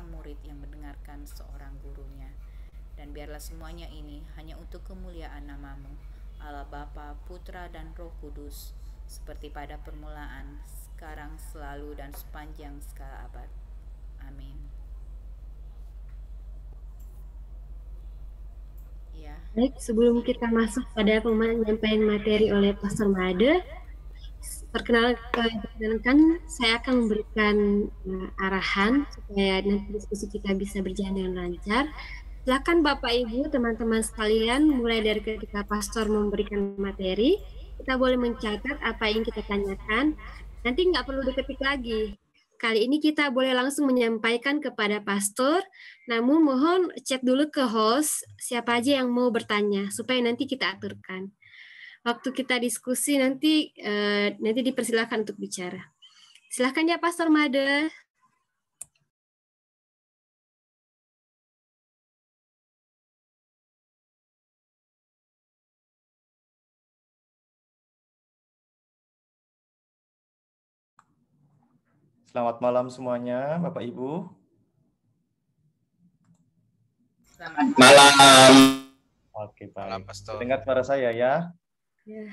murid yang mendengarkan seorang gurunya. Dan biarlah semuanya ini hanya untuk kemuliaan nama-Mu, Allah Bapa, Putra, dan Roh Kudus, seperti pada permulaan, sekarang, selalu, dan sepanjang segala abad. Amin. Ya. Baik, sebelum kita masuk pada penyampaian materi oleh Pastor Made, perkenalkan saya akan memberikan arahan supaya nanti diskusi kita bisa berjalan dengan lancar. Silakan Bapak Ibu, teman-teman sekalian, mulai dari ketika Pastor memberikan materi, kita boleh mencatat apa yang kita tanyakan. Nanti nggak perlu diketik lagi. Kali ini kita boleh langsung menyampaikan kepada Pastor, namun mohon cek dulu ke host siapa aja yang mau bertanya, supaya nanti kita aturkan. Waktu kita diskusi nanti dipersilakan untuk bicara. Silakan ya Pastor Made. Selamat malam semuanya, Bapak Ibu. Selamat malam. Oke, Pak. Malam, Pastor. Dengar suara saya ya? Ya.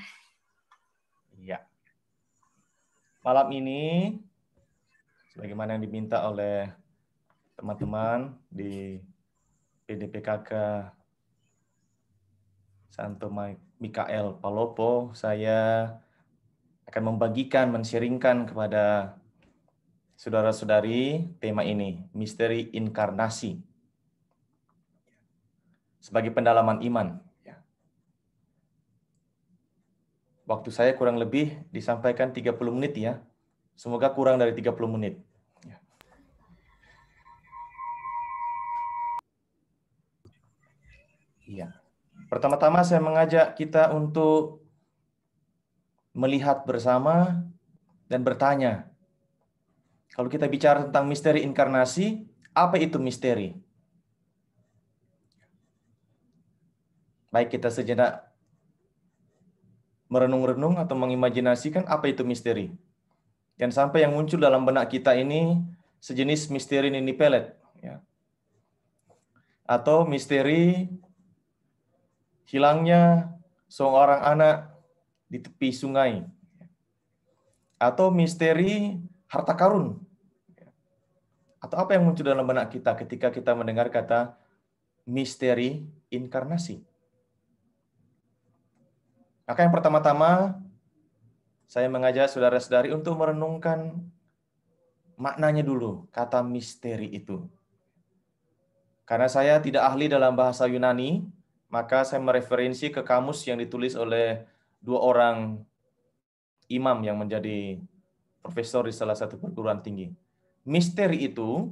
Iya. Malam ini, sebagaimana yang diminta oleh teman-teman di PDPKK Santo Mikael Palopo, saya akan membagikan, men-sharingkan kepada saudara-saudari tema ini, misteri inkarnasi, sebagai pendalaman iman. Waktu saya kurang lebih disampaikan 30 menit ya. Semoga kurang dari 30 menit. Iya. Pertama-tama saya mengajak kita untuk melihat bersama dan bertanya. Kalau kita bicara tentang misteri inkarnasi, apa itu misteri? Baik kita sejenak merenung-renung atau mengimajinasikan apa itu misteri. Dan sampai yang muncul dalam benak kita ini sejenis misteri nini pelet. Ya. Atau misteri hilangnya seorang anak di tepi sungai. Atau misteri harta karun. Atau apa yang muncul dalam benak kita ketika kita mendengar kata misteri inkarnasi. Maka yang pertama-tama saya mengajak saudara-saudari untuk merenungkan maknanya dulu, kata misteri itu. Karena saya tidak ahli dalam bahasa Yunani, maka saya mereferensi ke kamus yang ditulis oleh dua orang imam yang menjadi profesor di salah satu perguruan tinggi. Misteri itu,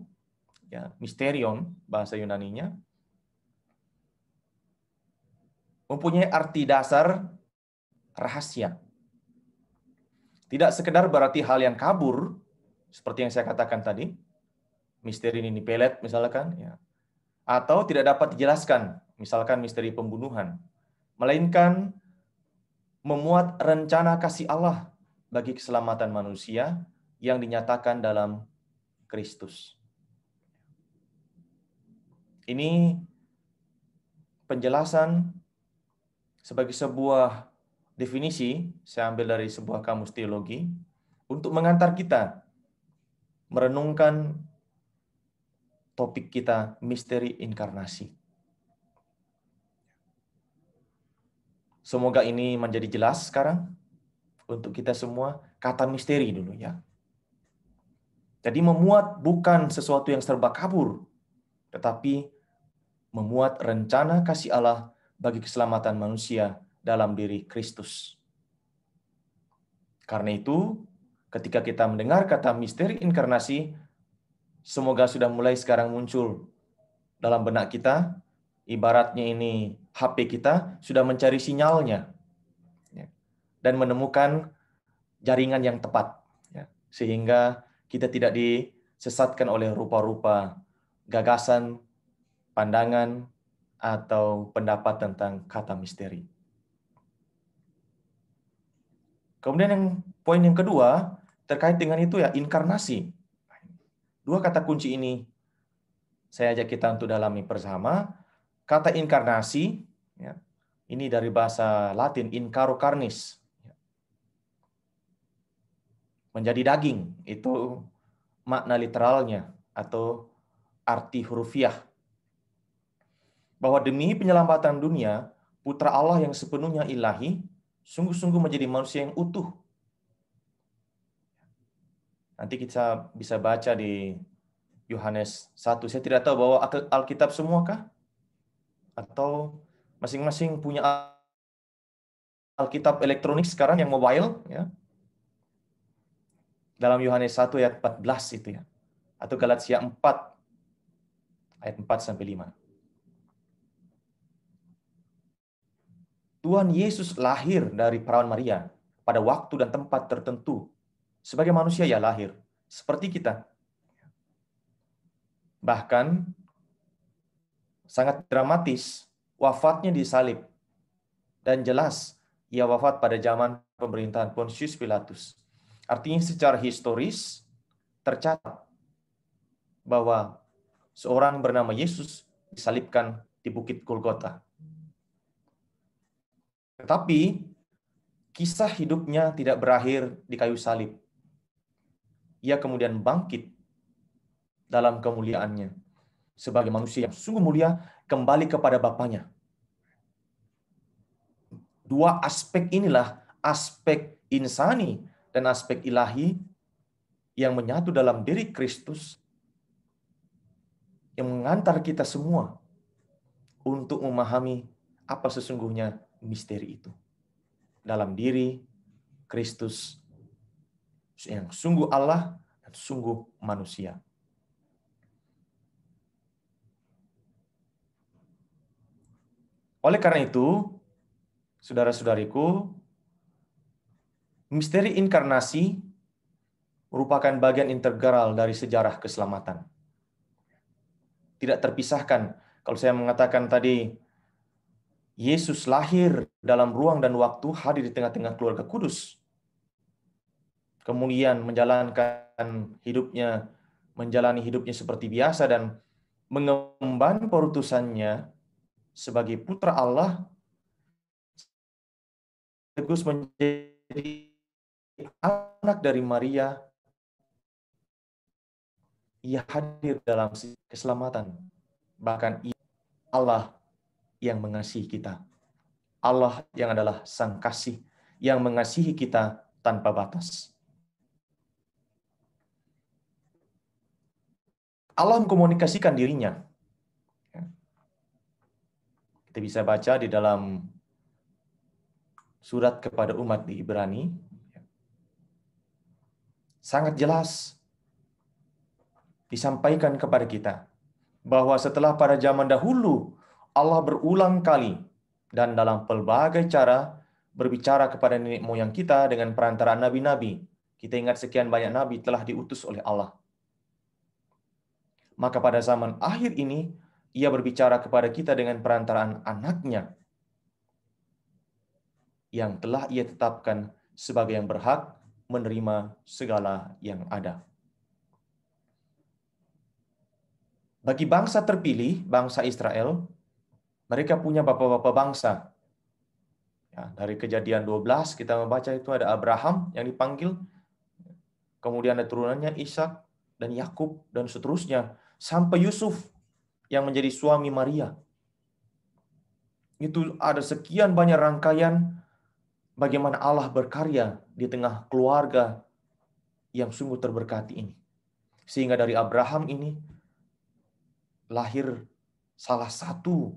ya, misterion bahasa Yunaninya, mempunyai arti dasar rahasia. Tidak sekedar berarti hal yang kabur, seperti yang saya katakan tadi, misteri nini pelet misalkan, ya, atau tidak dapat dijelaskan, misalkan misteri pembunuhan, melainkan memuat rencana kasih Allah bagi keselamatan manusia yang dinyatakan dalam Kristus. Ini penjelasan sebagai sebuah definisi, saya ambil dari sebuah kamus teologi, untuk mengantar kita merenungkan topik kita, misteri inkarnasi. Semoga ini menjadi jelas sekarang untuk kita semua. Kata misteri dulu ya. Jadi memuat bukan sesuatu yang serba kabur, tetapi memuat rencana kasih Allah bagi keselamatan manusia dalam diri Kristus. Karena itu, ketika kita mendengar kata misteri inkarnasi, semoga sudah mulai sekarang muncul dalam benak kita, ibaratnya ini HP kita sudah mencari sinyalnya dan menemukan jaringan yang tepat, sehingga kita tidak disesatkan oleh rupa-rupa gagasan, pandangan, atau pendapat tentang kata misteri. Kemudian poin yang kedua terkait dengan itu ya, inkarnasi. Dua kata kunci ini saya ajak kita untuk dalami bersama. Kata inkarnasi, ya, ini dari bahasa Latin, incaro carnis, menjadi daging, itu makna literalnya atau arti hurufiah. Bahwa demi penyelamatan dunia, Putra Allah yang sepenuhnya ilahi, sungguh-sungguh menjadi manusia yang utuh. Nanti kita bisa baca di Yohanes 1. Saya tidak tahu bahwa Alkitab semuakah? Atau masing-masing punya Alkitab elektronik sekarang yang mobile, ya. Dalam Yohanes 1 ayat 14 itu ya. Atau Galatia 4 ayat 4 sampai 5. Tuhan Yesus lahir dari perawan Maria pada waktu dan tempat tertentu. Sebagai manusia ya lahir, seperti kita. Bahkan sangat dramatis, wafatnya disalib. Dan jelas, ia wafat pada zaman pemerintahan Pontius Pilatus. Artinya secara historis, tercatat bahwa seorang bernama Yesus disalibkan di Bukit Golgota. Tetapi, kisah hidupnya tidak berakhir di kayu salib. Ia kemudian bangkit dalam kemuliaannya. Sebagai manusia yang sungguh mulia, kembali kepada Bapanya. Dua aspek inilah, aspek insani dan aspek ilahi, yang menyatu dalam diri Kristus, yang mengantar kita semua untuk memahami apa sesungguhnya misteri itu. Dalam diri Kristus yang sungguh Allah dan sungguh manusia. Oleh karena itu, saudara-saudariku, misteri inkarnasi merupakan bagian integral dari sejarah keselamatan. Tidak terpisahkan. Kalau saya mengatakan tadi, Yesus lahir dalam ruang dan waktu, hadir di tengah-tengah keluarga kudus. Kemudian menjalani hidupnya seperti biasa dan mengemban perutusannya sebagai putra Allah, sekaligus menjadi anak dari Maria. Ia hadir dalam keselamatan. Bahkan Allah yang mengasihi kita. Allah yang adalah Sang Kasih, yang mengasihi kita tanpa batas. Allah mengkomunikasikan dirinya. Kita bisa baca di dalam surat kepada umat di Ibrani. Sangat jelas disampaikan kepada kita bahwa setelah pada zaman dahulu Allah berulang kali dan dalam pelbagai cara berbicara kepada nenek moyang kita dengan perantaraan nabi-nabi. Kita ingat sekian banyak nabi telah diutus oleh Allah. Maka pada zaman akhir ini, ia berbicara kepada kita dengan perantaraan anaknya yang telah ia tetapkan sebagai yang berhak menerima segala yang ada. Bagi bangsa terpilih, bangsa Israel, mereka punya bapak-bapak bangsa. Ya, dari Kejadian 12 kita membaca itu ada Abraham yang dipanggil, kemudian ada turunannya Ishak dan Yakub dan seterusnya, sampai Yusuf yang menjadi suami Maria. Itu ada sekian banyak rangkaian bagaimana Allah berkarya di tengah keluarga yang sungguh terberkati ini. Sehingga dari Abraham ini lahir salah satu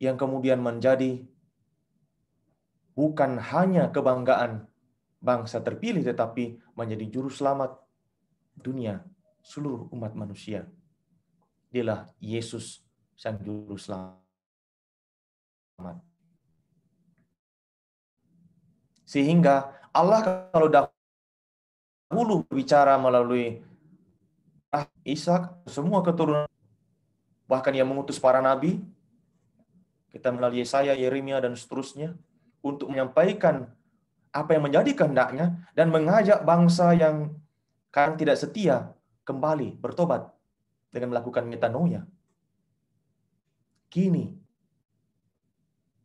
yang kemudian menjadi bukan hanya kebanggaan bangsa terpilih, tetapi menjadi juru selamat dunia, seluruh umat manusia. Dialah Yesus, Sang Juru Selamat. Sehingga Allah kalau dahulu bicara melalui Ishak, semua keturunan, bahkan yang mengutus para nabi, kita melalui Yesaya, Yeremia, dan seterusnya, untuk menyampaikan apa yang menjadi kehendaknya dan mengajak bangsa yang kadang tidak setia kembali bertobat dengan melakukan metanoia. Kini,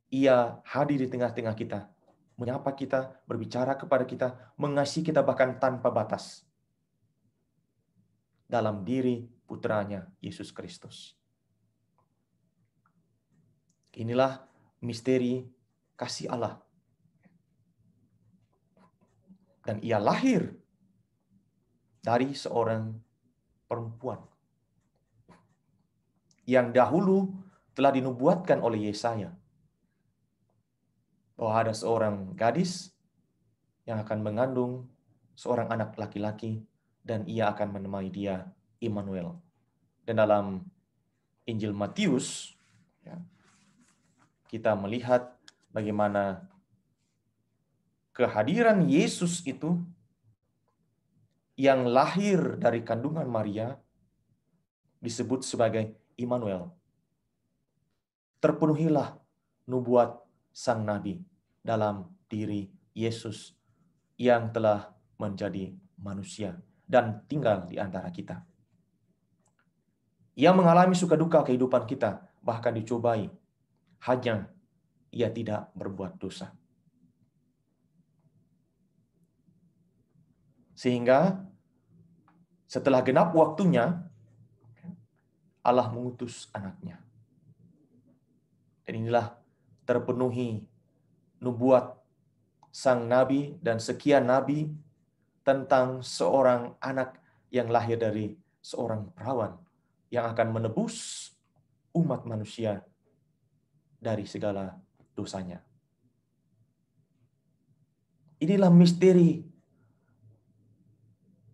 ia hadir di tengah-tengah kita, menyapa kita, berbicara kepada kita, mengasihi kita bahkan tanpa batas. Dalam diri putranya Yesus Kristus. Inilah misteri kasih Allah. Dan ia lahir dari seorang perempuan yang dahulu telah dinubuatkan oleh Yesaya bahwa ada seorang gadis yang akan mengandung seorang anak laki-laki dan ia akan menemani dia Immanuel. Dan dalam Injil Matius kita melihat bagaimana kehadiran Yesus itu yang lahir dari kandungan Maria disebut sebagai Immanuel. Terpenuhilah nubuat sang nabi dalam diri Yesus yang telah menjadi manusia dan tinggal di antara kita. Ia mengalami suka duka kehidupan kita, bahkan dicobai. Hanya ia tidak berbuat dosa. Sehingga setelah genap waktunya, Allah mengutus anaknya. Dan inilah terpenuhi nubuat sang nabi dan sekian nabi tentang seorang anak yang lahir dari seorang perawan yang akan menebus umat manusia dari segala dosanya. Inilah misteri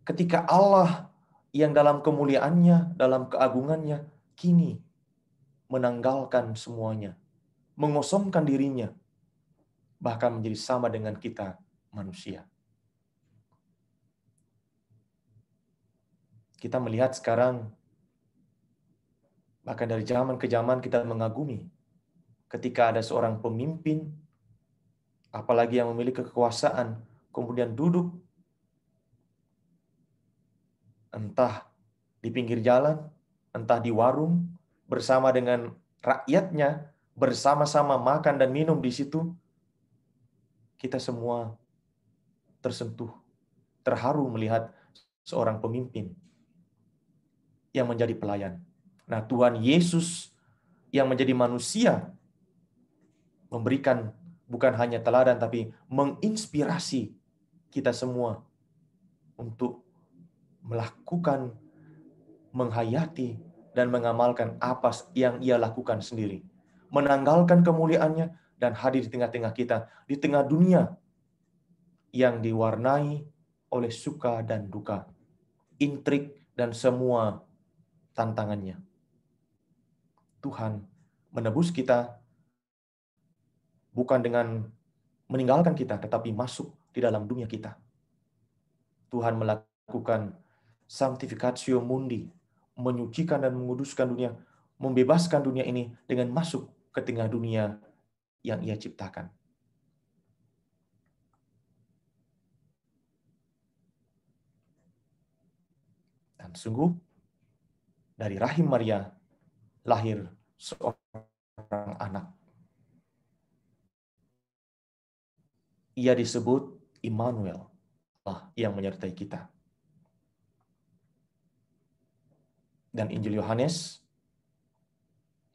ketika Allah yang dalam kemuliaannya, dalam keagungannya, kini menanggalkan semuanya, mengosongkan dirinya, bahkan menjadi sama dengan kita manusia. Kita melihat sekarang, bahkan dari zaman ke zaman kita mengagumi ketika ada seorang pemimpin, apalagi yang memiliki kekuasaan, kemudian duduk entah di pinggir jalan, entah di warung, bersama dengan rakyatnya, bersama-sama makan dan minum di situ, kita semua tersentuh, terharu melihat seorang pemimpin yang menjadi pelayan. Nah, Tuhan Yesus yang menjadi manusia memberikan bukan hanya teladan, tapi menginspirasi kita semua untuk melakukan, menghayati, dan mengamalkan apa yang ia lakukan sendiri. Menanggalkan kemuliaannya dan hadir di tengah-tengah kita, di tengah dunia yang diwarnai oleh suka dan duka, intrik dan semua tantangannya. Tuhan menebus kita bukan dengan meninggalkan kita, tetapi masuk di dalam dunia kita. Tuhan melakukan sanctificatio mundi, menyucikan dan menguduskan dunia, membebaskan dunia ini dengan masuk ke tengah dunia yang ia ciptakan. Dan sungguh, dari rahim Maria lahir seorang anak. Ia disebut Immanuel, Allah yang menyertai kita. Dan Injil Yohanes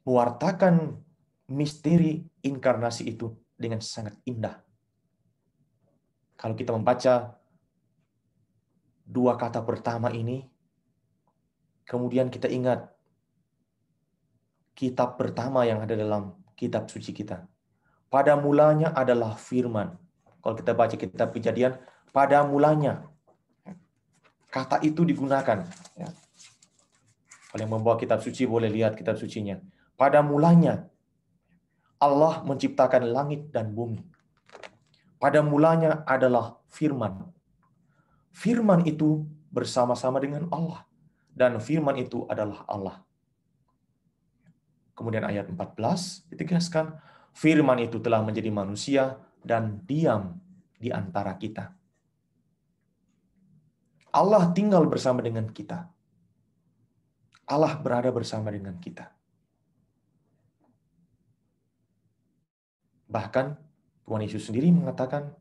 mewartakan misteri inkarnasi itu dengan sangat indah. Kalau kita membaca dua kata pertama ini, kemudian kita ingat kitab pertama yang ada dalam kitab suci kita. Pada mulanya adalah firman. Kalau kita baca kitab Kejadian, pada mulanya. Kata itu digunakan. Kalau yang membawa kitab suci boleh lihat kitab sucinya. Pada mulanya Allah menciptakan langit dan bumi. Pada mulanya adalah firman. Firman itu bersama-sama dengan Allah. Dan firman itu adalah Allah. Kemudian ayat 14 ditegaskan, firman itu telah menjadi manusia dan diam di antara kita. Allah tinggal bersama dengan kita. Allah berada bersama dengan kita. Bahkan Tuhan Yesus sendiri mengatakan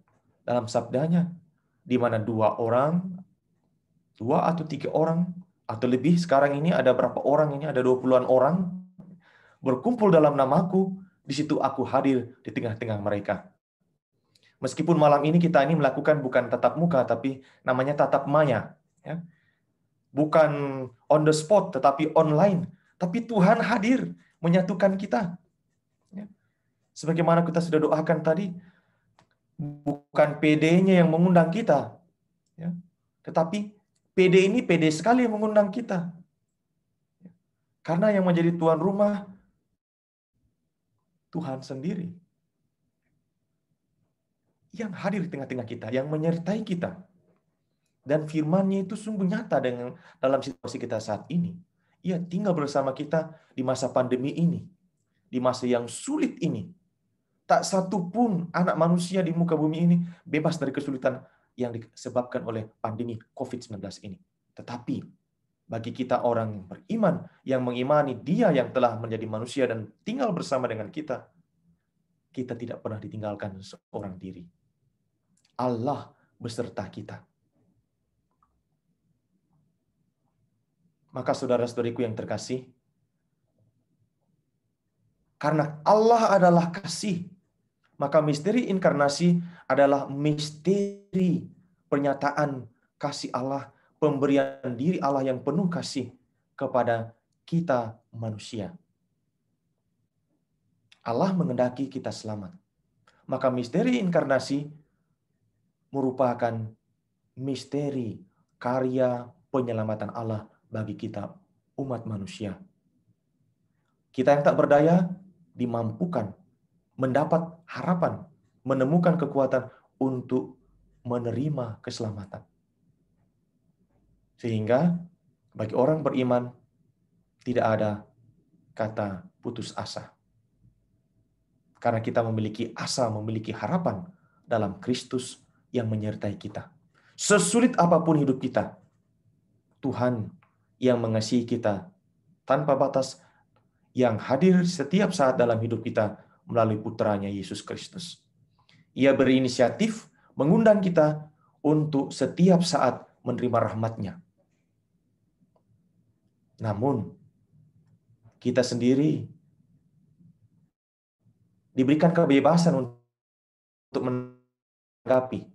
dalam sabdanya, di mana dua atau tiga orang, atau lebih, sekarang ini ada berapa orang ini, ada 20-an orang, berkumpul dalam namaku, di situ aku hadir di tengah-tengah mereka. Meskipun malam ini kita ini melakukan bukan tatap muka, tapi namanya tatap maya. Ya. Bukan on the spot, tetapi online. Tapi Tuhan hadir, menyatukan kita. Ya. Sebagaimana kita sudah doakan tadi, bukan PD-nya yang mengundang kita. Ya. Tetapi PD ini PD sekali yang mengundang kita. Karena yang menjadi tuan rumah, Tuhan sendiri. Yang hadir di tengah-tengah kita, yang menyertai kita. Dan firman-Nya itu sungguh nyata dalam situasi kita saat ini. Ia tinggal bersama kita di masa pandemi ini. Di masa yang sulit ini. Tak satu pun anak manusia di muka bumi ini bebas dari kesulitan yang disebabkan oleh pandemi COVID-19 ini. Tetapi bagi kita orang yang beriman, yang mengimani Dia yang telah menjadi manusia dan tinggal bersama dengan kita, kita tidak pernah ditinggalkan seorang diri. Allah beserta kita. Maka saudara-saudariku yang terkasih, karena Allah adalah kasih, maka misteri inkarnasi adalah misteri pernyataan kasih Allah, pemberian diri Allah yang penuh kasih kepada kita manusia. Allah menghendaki kita selamat. Maka misteri inkarnasi merupakan misteri karya penyelamatan Allah bagi kita umat manusia. Kita yang tak berdaya dimampukan mendapat harapan, menemukan kekuatan untuk menerima keselamatan. Sehingga bagi orang beriman tidak ada kata putus asa. Karena kita memiliki asa, memiliki harapan dalam Kristus yang menyertai kita. Sesulit apapun hidup kita, Tuhan yang mengasihi kita tanpa batas, yang hadir setiap saat dalam hidup kita melalui putranya Yesus Kristus. Ia berinisiatif mengundang kita untuk setiap saat menerima rahmat-Nya. Namun, kita sendiri diberikan kebebasan untuk menanggapi.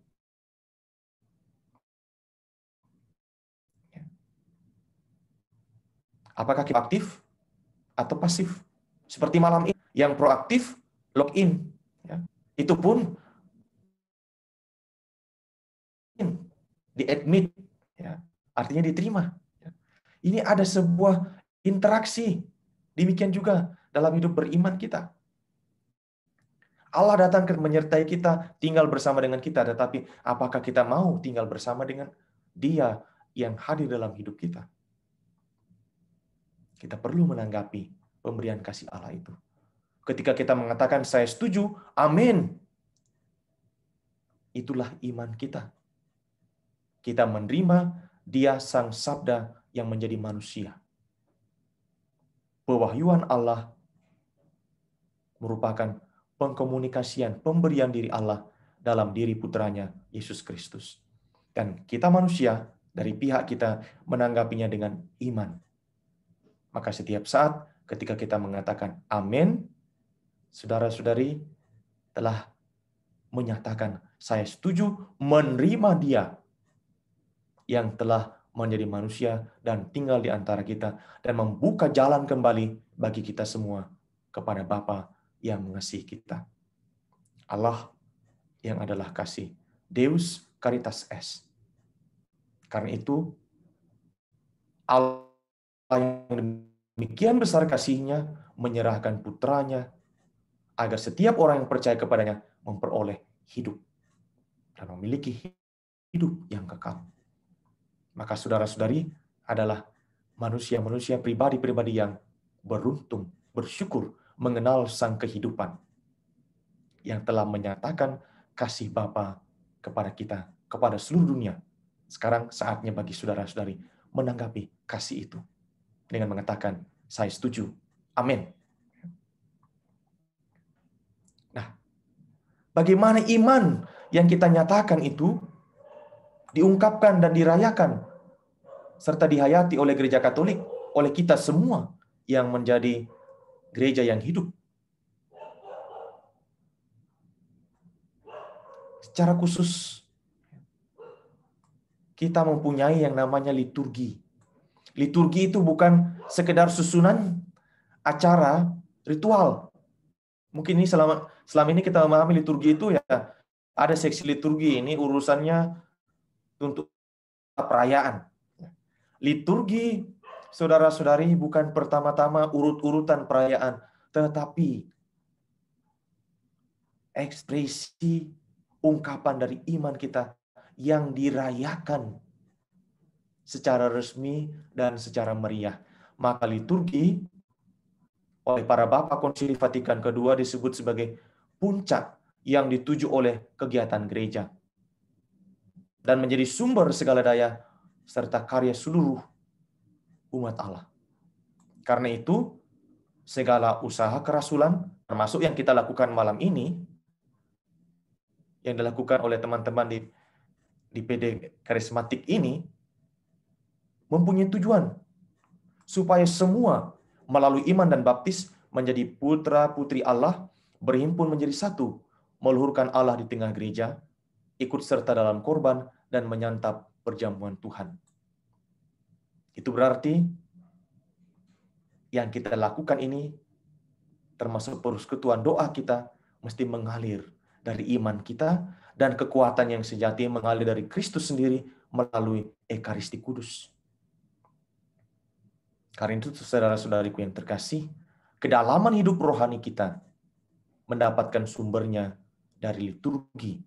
Apakah kita aktif atau pasif? Seperti malam ini, yang proaktif login. Ya. Itu pun di-admit, ya. Artinya diterima. Ya. Ini ada sebuah interaksi. Demikian juga dalam hidup beriman kita. Allah datang menyertai kita, tinggal bersama dengan kita, tetapi apakah kita mau tinggal bersama dengan Dia yang hadir dalam hidup kita? Kita perlu menanggapi pemberian kasih Allah itu. Ketika kita mengatakan saya setuju, amin. Itulah iman kita. Kita menerima Dia Sang Sabda yang menjadi manusia. Pewahyuan Allah merupakan pengkomunikasian, pemberian diri Allah dalam diri putranya Yesus Kristus. Dan kita manusia dari pihak kita menanggapinya dengan iman. Maka setiap saat ketika kita mengatakan amin, saudara-saudari telah menyatakan saya setuju menerima Dia yang telah menjadi manusia dan tinggal di antara kita dan membuka jalan kembali bagi kita semua kepada Bapa yang mengasihi kita. Allah yang adalah kasih. Deus Caritas Est. Karena itu Allah yang demikian besar kasih-Nya menyerahkan putranya agar setiap orang yang percaya kepadanya memperoleh hidup dan memiliki hidup yang kekal. Maka saudara-saudari adalah manusia-manusia pribadi-pribadi yang beruntung, bersyukur mengenal Sang Kehidupan yang telah menyatakan kasih Bapa kepada kita, kepada seluruh dunia. Sekarang saatnya bagi saudara-saudari menanggapi kasih itu. dengan mengatakan, saya setuju. Amin. Nah, bagaimana iman yang kita nyatakan itu diungkapkan dan dirayakan serta dihayati oleh gereja Katolik, oleh kita semua yang menjadi gereja yang hidup. Secara khusus, kita mempunyai yang namanya liturgi. Liturgi itu bukan sekedar susunan acara ritual. Mungkin ini selama ini kita memahami liturgi itu ya ada seksi liturgi, ini urusannya untuk perayaan. Liturgi, saudara-saudari, bukan pertama-tama urut-urutan perayaan, tetapi ekspresi ungkapan dari iman kita yang dirayakan secara resmi dan secara meriah. Maka liturgi oleh para Bapa Konsili Vatikan kedua disebut sebagai puncak yang dituju oleh kegiatan gereja dan menjadi sumber segala daya serta karya seluruh umat Allah. Karena itu, segala usaha kerasulan, termasuk yang kita lakukan malam ini, yang dilakukan oleh teman-teman di PD Karismatik ini, mempunyai tujuan supaya semua melalui iman dan baptis menjadi putra-putri Allah, berhimpun menjadi satu, meluhurkan Allah di tengah gereja, ikut serta dalam korban, dan menyantap perjamuan Tuhan. Itu berarti yang kita lakukan ini, termasuk persekutuan doa kita, mesti mengalir dari iman kita, dan kekuatan yang sejati mengalir dari Kristus sendiri melalui Ekaristi Kudus. Karena itu, saudara-saudariku yang terkasih, kedalaman hidup rohani kita mendapatkan sumbernya dari liturgi.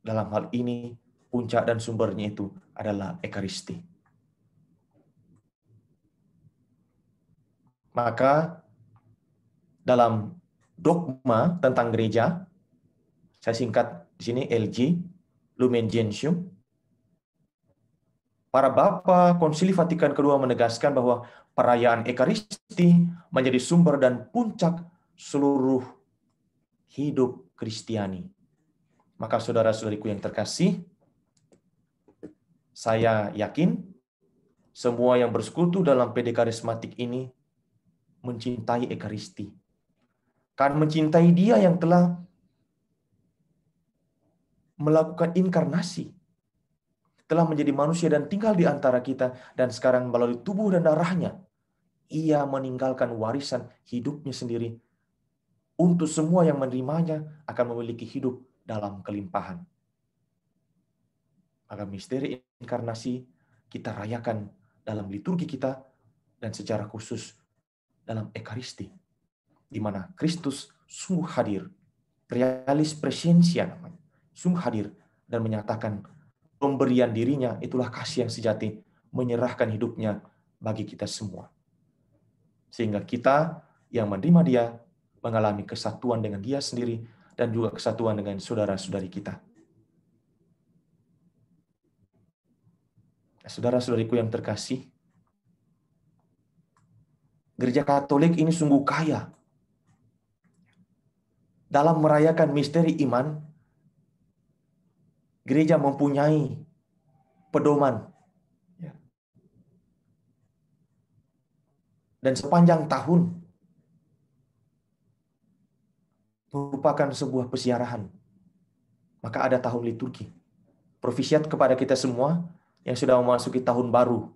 Dalam hal ini, puncak dan sumbernya itu adalah Ekaristi. Maka, dalam dogma tentang gereja, saya singkat di sini LG, Lumen Gentium, para Bapa Konsili Vatikan kedua menegaskan bahwa perayaan Ekaristi menjadi sumber dan puncak seluruh hidup Kristiani. Maka saudara-saudariku yang terkasih, saya yakin semua yang bersekutu dalam PD Karismatik ini mencintai Ekaristi. Kan mencintai Dia yang telah melakukan inkarnasi, telah menjadi manusia dan tinggal di antara kita, dan sekarang melalui tubuh dan darahnya, Ia meninggalkan warisan hidupnya sendiri untuk semua yang menerimanya akan memiliki hidup dalam kelimpahan. Maka misteri inkarnasi kita rayakan dalam liturgi kita dan secara khusus dalam Ekaristi, di mana Kristus sungguh hadir, realis presensia namanya, sungguh hadir dan menyatakan pemberian dirinya itulah kasih yang sejati, menyerahkan hidupnya bagi kita semua. Sehingga kita yang menerima Dia mengalami kesatuan dengan Dia sendiri dan juga kesatuan dengan saudara-saudari kita. Saudara-saudariku yang terkasih, Gereja Katolik ini sungguh kaya dalam merayakan misteri iman. Gereja mempunyai pedoman. Dan sepanjang tahun merupakan sebuah pesiarahan. Maka ada tahun liturgi. Profisiat kepada kita semua yang sudah memasuki tahun baru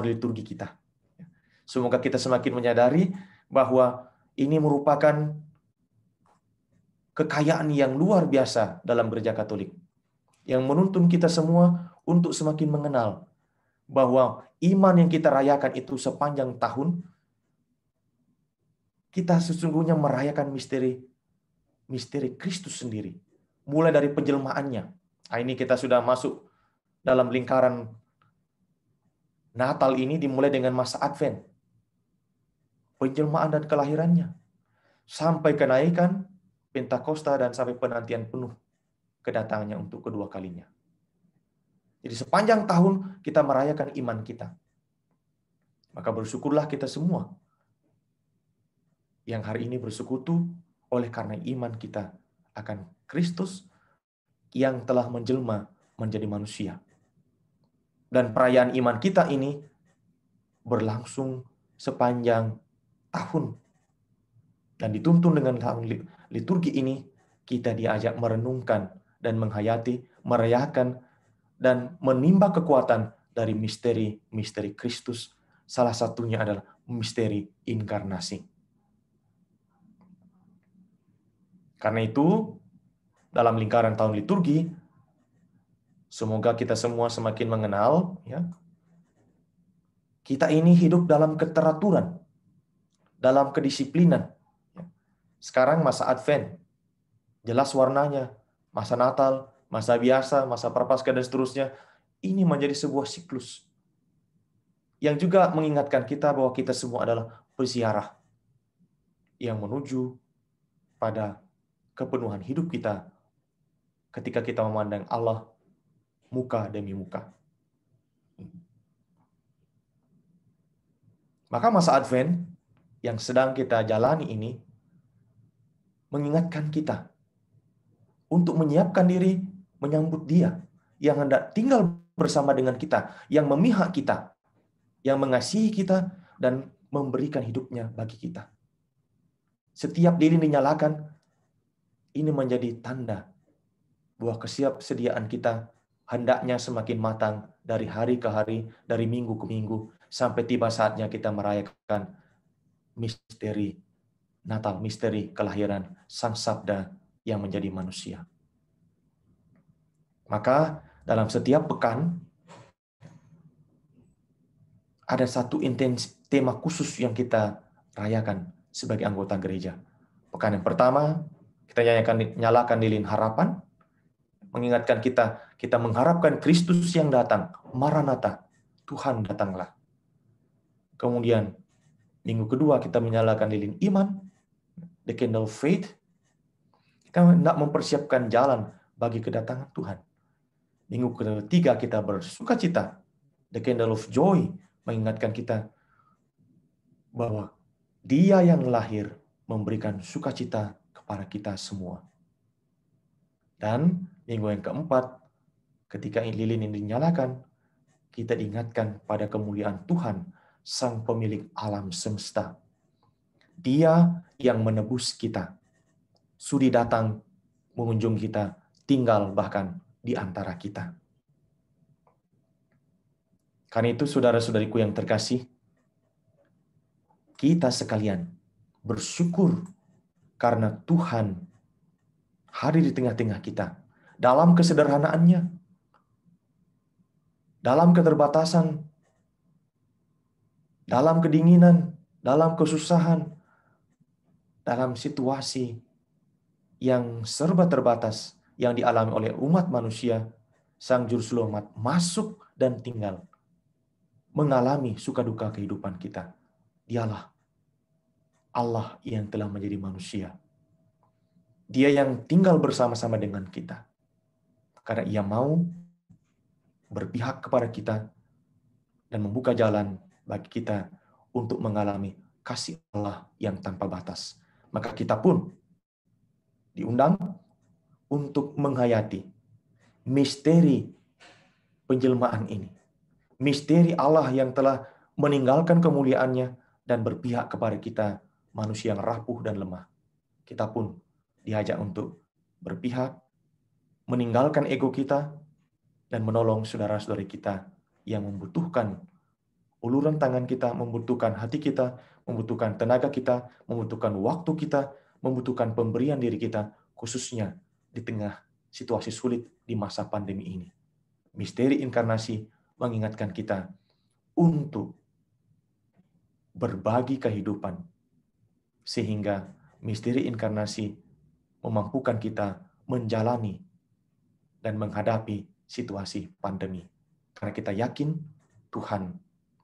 liturgi kita. Semoga kita semakin menyadari bahwa ini merupakan kekayaan yang luar biasa dalam Gereja Katolik, yang menuntun kita semua untuk semakin mengenal bahwa iman yang kita rayakan itu sepanjang tahun, kita sesungguhnya merayakan misteri Kristus sendiri. Mulai dari penjelmaannya. Nah, ini kita sudah masuk dalam lingkaran Natal ini, dimulai dengan masa Advent. Penjelmaan dan kelahirannya. Sampai kenaikan Pentakosta dan sampai penantian penuh kedatangannya untuk kedua kalinya. Jadi sepanjang tahun kita merayakan iman kita. Maka bersyukurlah kita semua yang hari ini bersekutu oleh karena iman kita akan Kristus yang telah menjelma menjadi manusia. Dan perayaan iman kita ini berlangsung sepanjang tahun. Dan dituntun dengan tahun liturgi ini, kita diajak merenungkan dan menghayati, merayakan, dan menimba kekuatan dari misteri Kristus. Salah satunya adalah misteri inkarnasi. Karena itu, dalam lingkaran tahun liturgi, semoga kita semua semakin mengenal, ya, kita ini hidup dalam keteraturan, dalam kedisiplinan. Sekarang masa Advent, jelas warnanya, masa Natal, masa biasa, masa Prapaskah, dan seterusnya. Ini menjadi sebuah siklus yang juga mengingatkan kita bahwa kita semua adalah peziarah yang menuju pada kepenuhan hidup kita ketika kita memandang Allah muka demi muka. Maka masa Advent yang sedang kita jalani ini mengingatkan kita untuk menyiapkan diri menyambut Dia yang hendak tinggal bersama dengan kita, yang memihak kita, yang mengasihi kita, dan memberikan hidupnya bagi kita. Setiap lilin dinyalakan, ini menjadi tanda bahwa kesiapsediaan kita hendaknya semakin matang dari hari ke hari, dari minggu ke minggu, sampai tiba saatnya kita merayakan misteri Natal, misteri kelahiran Sang Sabda yang menjadi manusia. Maka dalam setiap pekan ada satu tema khusus yang kita rayakan sebagai anggota gereja. Pekan yang pertama, kita nyalakan lilin harapan, mengingatkan kita mengharapkan Kristus yang datang, Maranatha, Tuhan datanglah. Kemudian minggu kedua kita menyalakan lilin iman, the candle of faith. Kita hendak mempersiapkan jalan bagi kedatangan Tuhan. Minggu ketiga kita bersukacita, the candle of joy, mengingatkan kita bahwa Dia yang lahir memberikan sukacita kepada kita semua. Dan minggu yang keempat, ketika lilin ini dinyalakan, kita diingatkan pada kemuliaan Tuhan, Sang Pemilik alam semesta. Dia yang menebus kita, sudi datang mengunjungi kita, tinggal bahkan di antara kita. Karena itu, saudara-saudariku yang terkasih, kita sekalian bersyukur karena Tuhan hadir di tengah-tengah kita dalam kesederhanaannya, dalam keterbatasan, dalam kedinginan, dalam kesusahan, dalam situasi yang serba terbatas yang dialami oleh umat manusia. Sang Juru Selamat masuk dan tinggal mengalami suka duka kehidupan kita. Dialah Allah yang telah menjadi manusia. Dia yang tinggal bersama-sama dengan kita. Karena Ia mau berpihak kepada kita dan membuka jalan bagi kita untuk mengalami kasih Allah yang tanpa batas. Maka kita pun diundang untuk menghayati misteri penjelmaan ini. Misteri Allah yang telah meninggalkan kemuliaannya dan berpihak kepada kita, manusia yang rapuh dan lemah. Kita pun diajak untuk berpihak, meninggalkan ego kita, dan menolong saudara-saudari kita yang membutuhkan uluran tangan kita, membutuhkan hati kita, membutuhkan tenaga kita, membutuhkan waktu kita, membutuhkan pemberian diri kita, khususnya di tengah situasi sulit di masa pandemi ini. Misteri inkarnasi mengingatkan kita untuk berbagi kehidupan, sehingga misteri inkarnasi memampukan kita menjalani dan menghadapi situasi pandemi. Karena kita yakin Tuhan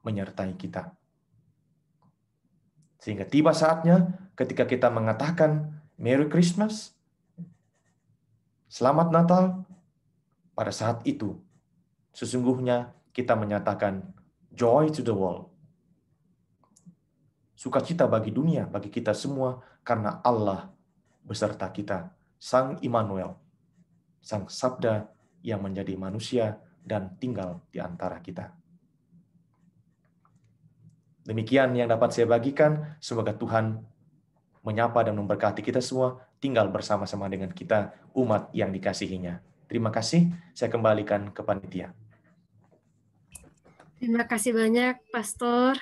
menyertai kita. Sehingga tiba saatnya ketika kita mengatakan Merry Christmas, Selamat Natal, pada saat itu sesungguhnya kita menyatakan joy to the world. sukacita bagi dunia, bagi kita semua, karena Allah beserta kita, Sang Immanuel, Sang Sabda yang menjadi manusia dan tinggal di antara kita. Demikian yang dapat saya bagikan. Semoga Tuhan menyapa dan memberkati kita semua, tinggal bersama-sama dengan kita, umat yang dikasihinya. Terima kasih, saya kembalikan ke panitia. Terima kasih banyak, Pastor.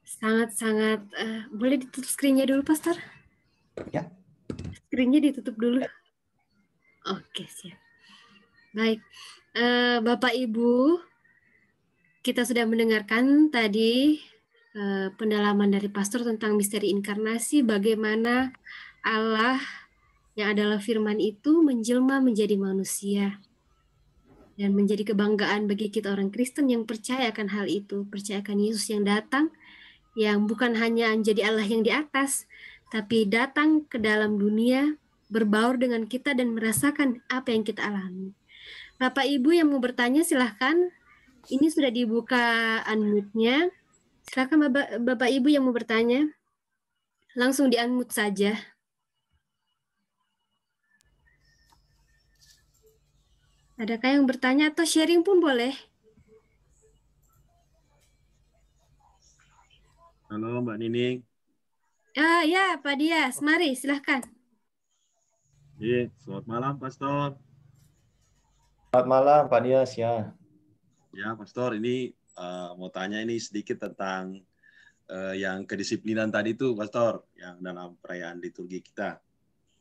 Sangat-sangat, boleh ditutup screen-nya dulu, Pastor? Ya. Screen-nya ditutup dulu. Oke, siap. Baik, Bapak Ibu, kita sudah mendengarkan tadi pendalaman dari Pastor tentang misteri inkarnasi, bagaimana Allah yang adalah firman itu menjelma menjadi manusia. Dan menjadi kebanggaan bagi kita orang Kristen yang percaya akan hal itu, percaya akan Yesus yang datang, yang bukan hanya menjadi Allah yang di atas, tapi datang ke dalam dunia, berbaur dengan kita dan merasakan apa yang kita alami. Bapak Ibu yang mau bertanya silahkan, ini sudah dibuka unmute-nya. Silahkan Bapak Ibu yang mau bertanya, langsung di-unmute saja. Adakah yang bertanya atau sharing pun boleh? Halo Mbak Nining. Ya Pak Dias, mari silahkan. Iya, selamat malam Pastor. Selamat malam Pak Dias ya. Ya Pastor, ini mau tanya ini sedikit tentang yang kedisiplinan tadi itu Pastor, yang dalam perayaan liturgi kita.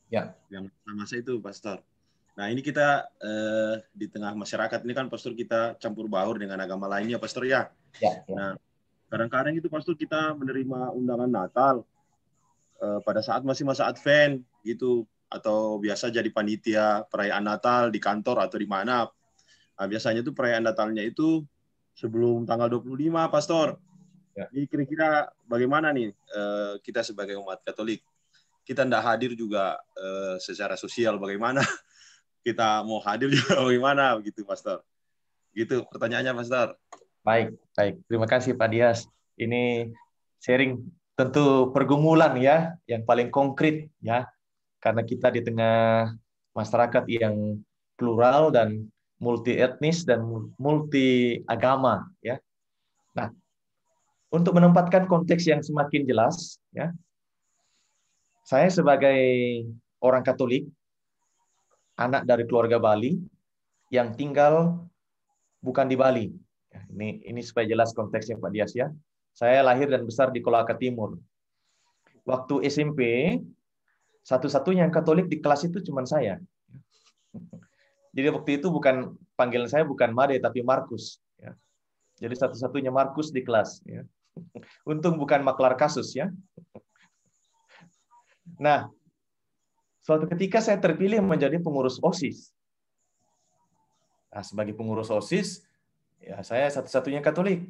Ya. Yang masa itu Pastor. Nah ini kita di tengah masyarakat ini kan Pastor, kita campur baur dengan agama lainnya Pastor ya. Ya. Nah kadang-kadang itu Pastor kita menerima undangan Natal pada saat masih masa Advent gitu, atau biasa jadi panitia perayaan Natal di kantor atau di mana. Nah, biasanya tuh perayaan Natalnya itu sebelum tanggal 25 Pastor. Ya. Ini kira-kira bagaimana nih kita sebagai umat Katolik? Kita tidak hadir juga secara sosial, bagaimana? Kita mau hadir juga bagaimana begitu Pastor? Gitu pertanyaannya Pastor. Baik. Terima kasih Pak Dias. Ini sharing tentu pergumulan ya, yang paling konkret ya, karena kita di tengah masyarakat yang plural dan multi etnis dan multi agama ya. Nah, untuk menempatkan konteks yang semakin jelas ya, saya sebagai orang Katolik, anak dari keluarga Bali yang tinggal bukan di Bali. Ini supaya jelas konteksnya Pak Dias ya. Saya lahir dan besar di Kolaka Timur. Waktu SMP, satu-satunya yang Katolik di kelas itu cuma saya. Jadi waktu itu panggilan saya bukan Made tapi Markus. Ya. Jadi satu-satunya Markus di kelas. Ya. Untung bukan maklar kasus ya. Nah, suatu ketika saya terpilih menjadi pengurus OSIS. Nah, sebagai pengurus OSIS, ya saya satu-satunya Katolik.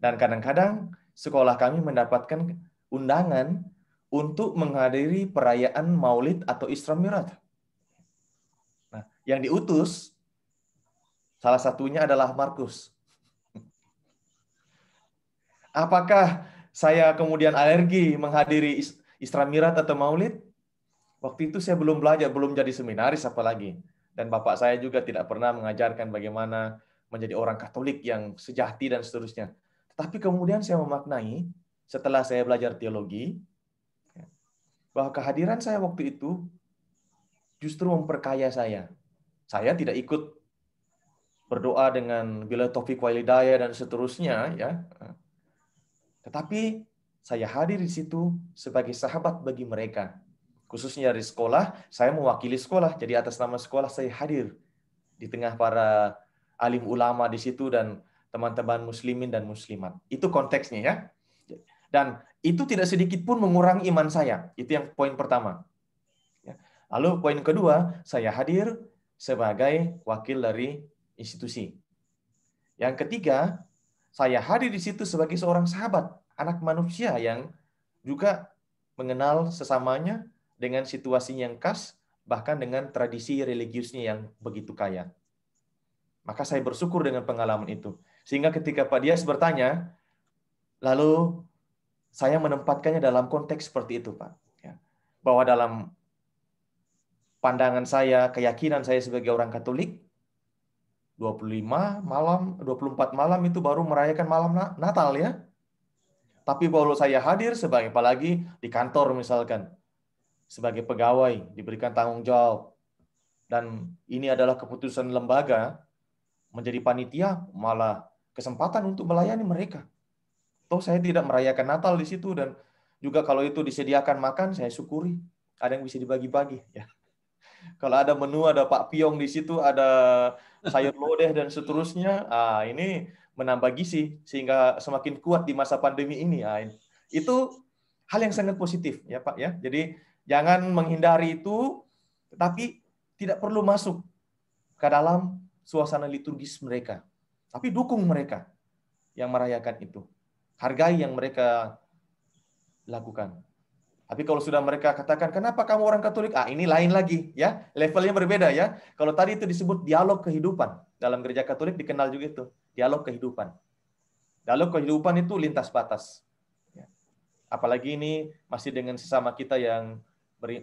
Dan kadang-kadang sekolah kami mendapatkan undangan untuk menghadiri perayaan Maulid atau Isra Mi'raj. Nah, yang diutus salah satunya adalah Markus. Apakah saya kemudian alergi menghadiri Isra Mi'raj atau Maulid? Waktu itu saya belum belajar, belum jadi seminaris apalagi. Dan bapak saya juga tidak pernah mengajarkan bagaimana menjadi orang Katolik yang sejati dan seterusnya. Tetapi kemudian saya memaknai, setelah saya belajar teologi, bahwa kehadiran saya waktu itu justru memperkaya saya. Saya tidak ikut berdoa dengan bila taufik wal hidayah dan seterusnya, ya. Tetapi saya hadir di situ sebagai sahabat bagi mereka. Khususnya dari sekolah, saya mewakili sekolah. Jadi atas nama sekolah saya hadir di tengah para alim ulama di situ dan teman-teman muslimin dan muslimat. Itu konteksnya ya. Dan itu tidak sedikit pun mengurangi iman saya. Itu yang poin pertama. Lalu poin kedua, saya hadir sebagai wakil dari institusi. Yang ketiga, saya hadir di situ sebagai seorang sahabat, anak manusia yang juga mengenal sesamanya dengan situasi yang khas, bahkan dengan tradisi religiusnya yang begitu kaya. Maka saya bersyukur dengan pengalaman itu. Sehingga ketika Pak Dias bertanya, lalu saya menempatkannya dalam konteks seperti itu, Pak. Ya. Bahwa dalam pandangan saya, keyakinan saya sebagai orang Katolik, 24 malam itu baru merayakan malam Natal ya. Tapi kalau saya hadir sebagai, apalagi di kantor misalkan, sebagai pegawai, diberikan tanggung jawab, dan ini adalah keputusan lembaga, menjadi panitia, malah kesempatan untuk melayani mereka. Toh saya tidak merayakan Natal di situ, dan juga kalau itu disediakan makan, saya syukuri. Ada yang bisa dibagi-bagi. Ya. Kalau ada menu, ada Pak Piong di situ, ada sayur lodeh dan seterusnya, ini menambah gizi sehingga semakin kuat di masa pandemi ini. Itu hal yang sangat positif ya Pak ya. Jadi jangan menghindari itu, tetapi tidak perlu masuk ke dalam suasana liturgis mereka. Tapi dukung mereka yang merayakan itu. Hargai yang mereka lakukan. Tapi kalau sudah mereka katakan, kenapa kamu orang Katolik? Ini lain lagi, ya. Levelnya berbeda, ya. Kalau tadi itu disebut dialog kehidupan. Dalam gereja Katolik dikenal juga itu, dialog kehidupan. Dialog kehidupan itu lintas batas. Ya. Apalagi ini masih dengan sesama kita yang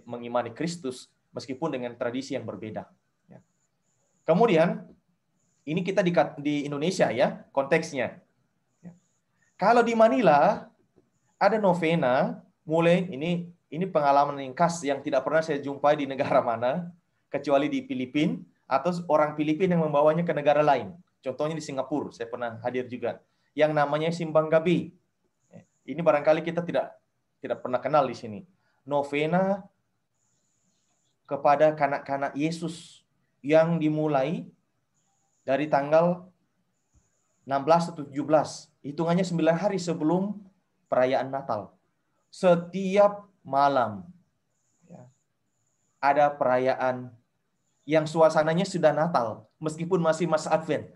mengimani Kristus, meskipun dengan tradisi yang berbeda. Ya. Kemudian, ini kita di Indonesia, ya, konteksnya. Ya. Kalau di Manila, ada novena, mulai ini pengalaman yang khas yang tidak pernah saya jumpai di negara mana, kecuali di Filipina, atau orang Filipina yang membawanya ke negara lain. Contohnya di Singapura, saya pernah hadir juga, yang namanya Simbang Gabi. Ini barangkali kita tidak pernah kenal di sini. Novena kepada kanak-kanak Yesus yang dimulai dari tanggal 16 atau 17, hitungannya 9 hari sebelum perayaan Natal. Setiap malam ya, ada perayaan yang suasananya sudah Natal, meskipun masih masa Advent.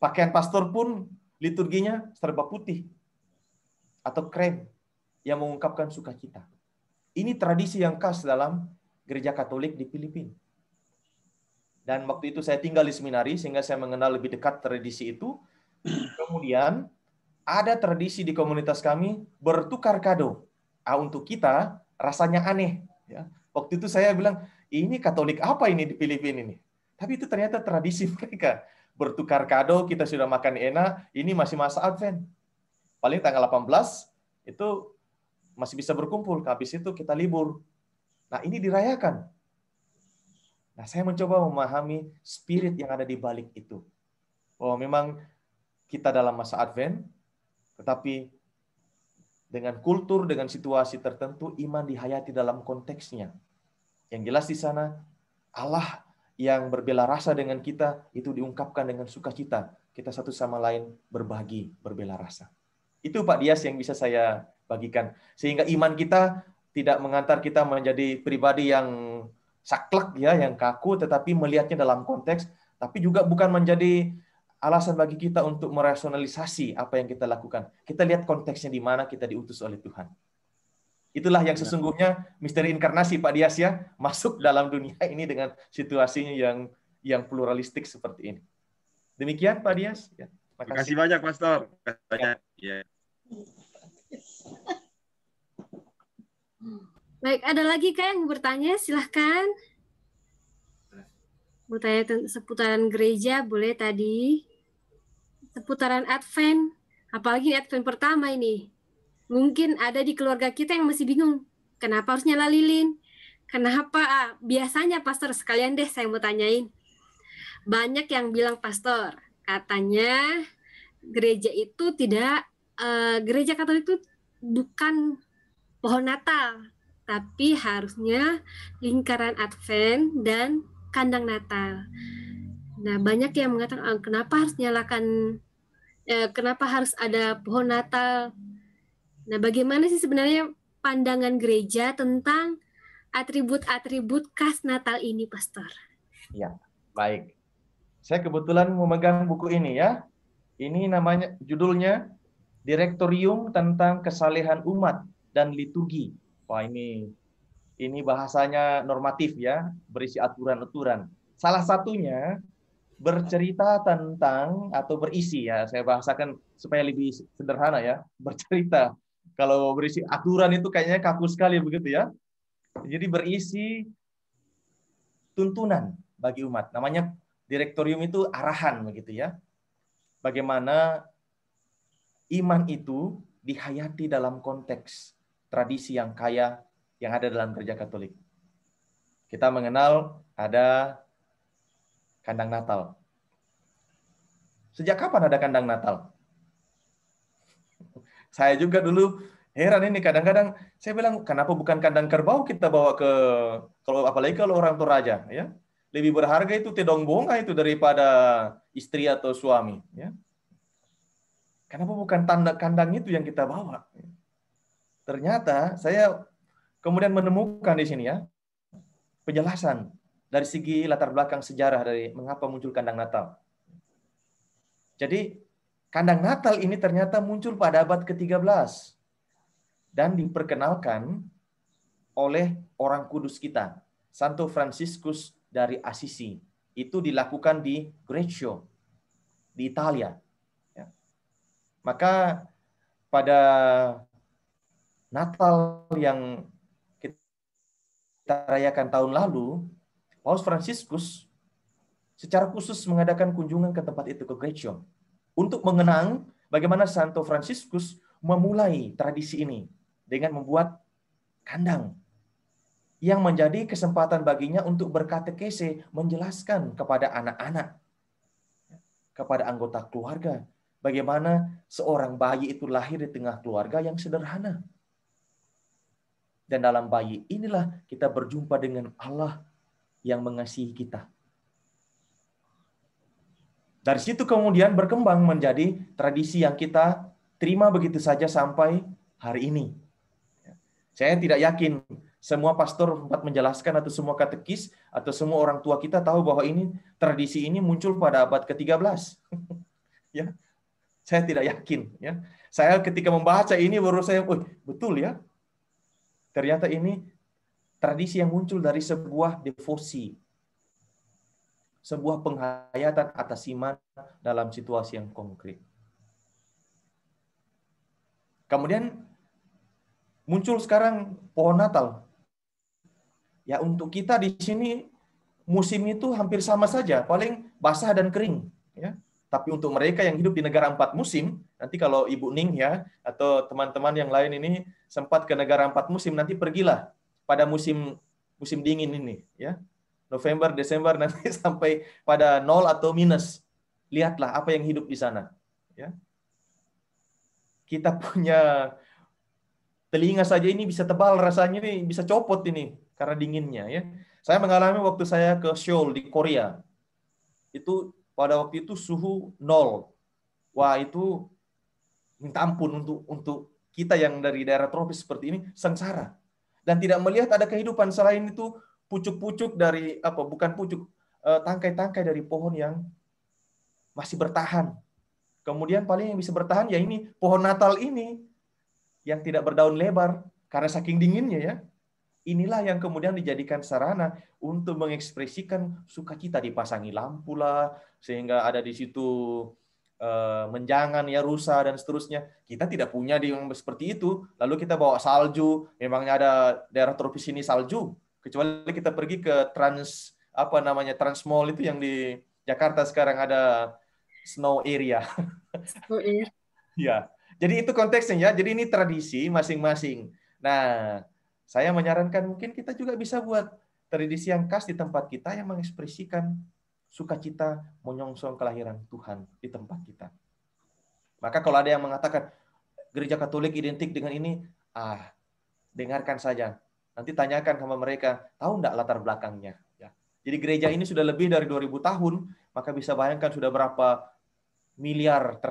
Pakaian pastor pun liturginya serba putih atau krem yang mengungkapkan sukacita. Ini tradisi yang khas dalam gereja Katolik di Filipina. Dan waktu itu saya tinggal di seminari, sehingga saya mengenal lebih dekat tradisi itu. Kemudian ada tradisi di komunitas kami bertukar kado. Untuk kita rasanya aneh. Ya. Waktu itu saya bilang, ini Katolik apa ini di Filipina ini? Tapi itu ternyata tradisi mereka. Bertukar kado, kita sudah makan enak, ini masih masa Advent. Paling tanggal 18, itu masih bisa berkumpul. Habis itu kita libur. Nah ini dirayakan. Nah saya mencoba memahami spirit yang ada di balik itu. Bahwa memang kita dalam masa Advent, tetapi dengan kultur, dengan situasi tertentu, iman dihayati dalam konteksnya. Yang jelas di sana, Allah yang berbela rasa dengan kita, itu diungkapkan dengan sukacita. Kita satu sama lain berbagi, berbela rasa. Itu Pak Dias yang bisa saya bagikan. Sehingga iman kita tidak mengantar kita menjadi pribadi yang saklek, ya, yang kaku, tetapi melihatnya dalam konteks, tapi juga bukan menjadi alasan bagi kita untuk merasionalisasi apa yang kita lakukan. Kita lihat konteksnya di mana kita diutus oleh Tuhan. Itulah yang sesungguhnya misteri inkarnasi Pak Dias ya, masuk dalam dunia ini dengan situasinya yang pluralistik seperti ini. Demikian Pak Dias. Ya, terima kasih banyak Pastor. Banyak. Ya. Baik, ada lagi Kak yang bertanya? Silahkan. Mau tanya seputaran gereja, boleh tadi. Seputaran Advent, apalagi Advent pertama ini. Mungkin ada di keluarga kita yang masih bingung, kenapa harus nyala lilin? Kenapa? Biasanya Pastor, sekalian deh saya mau tanyain. Banyak yang bilang Pastor, katanya gereja itu tidak, gereja Katolik itu bukan pohon Natal, tapi harusnya lingkaran Advent dan kandang Natal. Nah, banyak yang mengatakan kenapa harus nyalakan, kenapa harus ada pohon Natal. Nah, bagaimana sih sebenarnya pandangan gereja tentang atribut-atribut khas Natal ini, Pastor? Ya, baik. Saya kebetulan memegang buku ini ya. Ini namanya, judulnya Direktorium tentang Kesalehan Umat dan Liturgi. Wah, ini bahasanya normatif ya, berisi aturan-aturan. Salah satunya bercerita tentang atau berisi ya, saya bahasakan supaya lebih sederhana ya, bercerita. Kalau berisi aturan itu kayaknya kaku sekali begitu ya. Jadi berisi tuntunan bagi umat. Namanya direktorium itu arahan begitu ya. Bagaimana iman itu dihayati dalam konteks tradisi yang kaya yang ada dalam Gereja Katolik. Kita mengenal ada kandang Natal. Sejak kapan ada kandang Natal? Saya juga dulu heran ini, kadang-kadang saya bilang kenapa bukan kandang kerbau kita bawa ke, kalau apalagi kalau orang Toraja ya. Lebih berharga itu tedong bonga itu daripada istri atau suami ya. Kenapa bukan tanda kandang itu yang kita bawa? Ternyata saya kemudian menemukan di sini ya penjelasan dari segi latar belakang sejarah dari mengapa muncul kandang Natal. Jadi kandang Natal ini ternyata muncul pada abad ke-13 dan diperkenalkan oleh orang kudus kita, Santo Fransiskus dari Assisi. Itu dilakukan di Greccio, di Italia. Ya. Maka pada Natal yang kita rayakan tahun lalu, Paus Fransiskus secara khusus mengadakan kunjungan ke tempat itu, ke Greccio, untuk mengenang bagaimana Santo Fransiskus memulai tradisi ini dengan membuat kandang yang menjadi kesempatan baginya untuk berkatekese, menjelaskan kepada anak-anak, kepada anggota keluarga, bagaimana seorang bayi itu lahir di tengah keluarga yang sederhana. Dan dalam bayi inilah kita berjumpa dengan Allah yang mengasihi kita. Dari situ kemudian berkembang menjadi tradisi yang kita terima begitu saja sampai hari ini. Saya tidak yakin semua pastor sempat menjelaskan atau semua katekis atau semua orang tua kita tahu bahwa ini tradisi ini muncul pada abad ke-13. Ya. Saya tidak yakin ya. Saya ketika membaca ini baru saya, oh, betul ya. Ternyata ini tradisi yang muncul dari sebuah devosi. Sebuah penghayatan atas iman dalam situasi yang konkret. Kemudian muncul sekarang pohon Natal. Ya, untuk kita di sini musim itu hampir sama saja, paling basah dan kering, ya. Tapi untuk mereka yang hidup di negara 4 musim, nanti kalau Ibu Ning ya atau teman-teman yang lain ini sempat ke negara 4 musim, nanti pergilah pada musim dingin ini, ya. November, Desember nanti sampai pada 0 atau minus. Lihatlah apa yang hidup di sana, ya. Kita punya telinga saja ini bisa tebal rasanya, ini bisa copot ini karena dinginnya ya. Saya mengalami waktu saya ke Seoul di Korea. Itu pada waktu itu suhu 0. Wah, itu minta ampun untuk kita yang dari daerah tropis seperti ini sengsara. Dan tidak melihat ada kehidupan selain itu pucuk-pucuk dari bukan pucuk, tangkai-tangkai dari pohon yang masih bertahan. Kemudian paling yang bisa bertahan ya ini pohon Natal ini yang tidak berdaun lebar karena saking dinginnya ya. Inilah yang kemudian dijadikan sarana untuk mengekspresikan sukacita, dipasangi lampu lah sehingga ada di situ menjangan ya, rusa dan seterusnya. Kita tidak punya di yang seperti itu. Lalu kita bawa salju, memangnya ada daerah tropis ini salju. Kecuali kita pergi ke Trans Mall itu yang di Jakarta sekarang ada snow area. Oh, iya. Ya. Jadi itu konteksnya ya. Jadi ini tradisi masing-masing. Nah, saya menyarankan mungkin kita juga bisa buat tradisi yang khas di tempat kita yang mengekspresikan sukacita menyongsong kelahiran Tuhan di tempat kita. Maka kalau ada yang mengatakan gereja Katolik identik dengan ini, dengarkan saja. Nanti tanyakan sama mereka, tahu enggak latar belakangnya? Ya. Jadi gereja ini sudah lebih dari 2000 tahun, maka bisa bayangkan sudah berapa miliar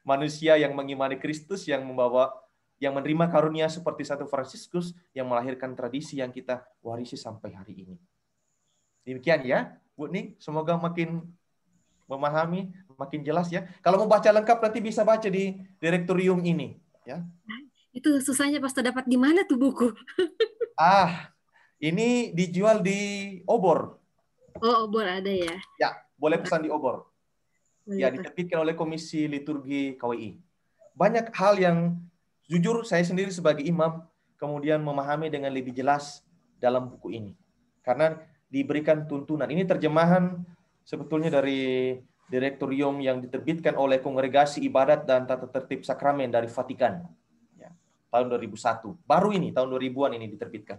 manusia yang mengimani Kristus, yang menerima karunia seperti Santo Fransiskus, yang melahirkan tradisi yang kita warisi sampai hari ini. Demikian ya, Bu Ning. Semoga makin memahami, makin jelas ya. Kalau mau baca lengkap nanti bisa baca di direktorium ini. Ya. Itu susahnya Pastor, dapat di mana tuh buku? Ini dijual di Obor. Oh, Obor ada ya? Ya, boleh pesan di obor. Boleh, Ya, Pak. diterbitkan oleh Komisi Liturgi KWI. Banyak hal yang jujur saya sendiri sebagai imam kemudian memahami dengan lebih jelas dalam buku ini. Karena diberikan tuntunan. Ini terjemahan sebetulnya dari direktorium yang diterbitkan oleh Kongregasi Ibadat dan Tata Tertib Sakramen dari Vatikan. Ya, tahun 2001. Baru ini, tahun 2000-an ini diterbitkan.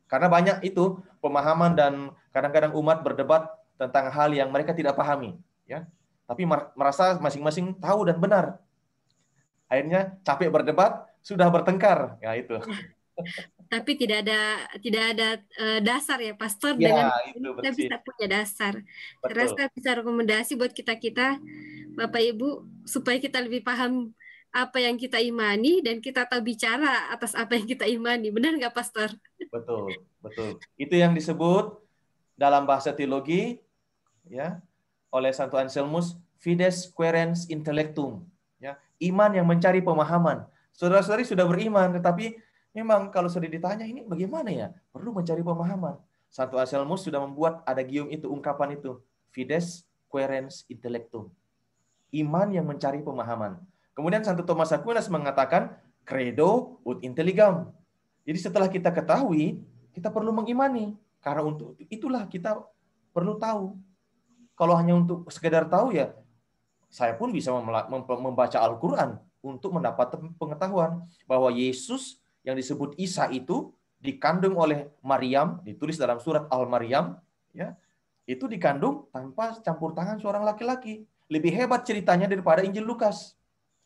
Karena banyak itu pemahaman dan kadang-kadang umat berdebat tentang hal yang mereka tidak pahami. Ya, tapi merasa masing-masing tahu dan benar. Akhirnya capek berdebat, sudah bertengkar. Ya, itu. Tapi tidak ada dasar ya, Pastor. Ya, Dengan itu kita betul. bisa punya dasar. Saya Betul. rasa bisa rekomendasi buat kita Bapak Ibu, supaya kita lebih paham apa yang kita imani dan kita tahu bicara atas apa yang kita imani. Benar nggak, Pastor? Betul, betul. Itu yang disebut dalam bahasa teologi, ya, oleh Santo Anselmus, fides quaerens intellectum. Ya, iman yang mencari pemahaman. Saudara-saudari sudah beriman, tetapi memang kalau sudah ditanya ini bagaimana ya, perlu mencari pemahaman. Santo Anselmus sudah membuat adagium itu, ungkapan itu, fides quaerens intellectum. Iman yang mencari pemahaman. Kemudian Santo Thomas Aquinas mengatakan credo ut intelligam. Jadi setelah kita ketahui, kita perlu mengimani. Karena untuk itulah kita perlu tahu. Kalau hanya untuk sekedar tahu ya, saya pun bisa membaca Al-Quran untuk mendapat pengetahuan bahwa Yesus yang disebut Isa itu dikandung oleh Maryam, ditulis dalam surat Al-Maryam, ya, itu dikandung tanpa campur tangan seorang laki-laki. Lebih hebat ceritanya daripada Injil Lukas.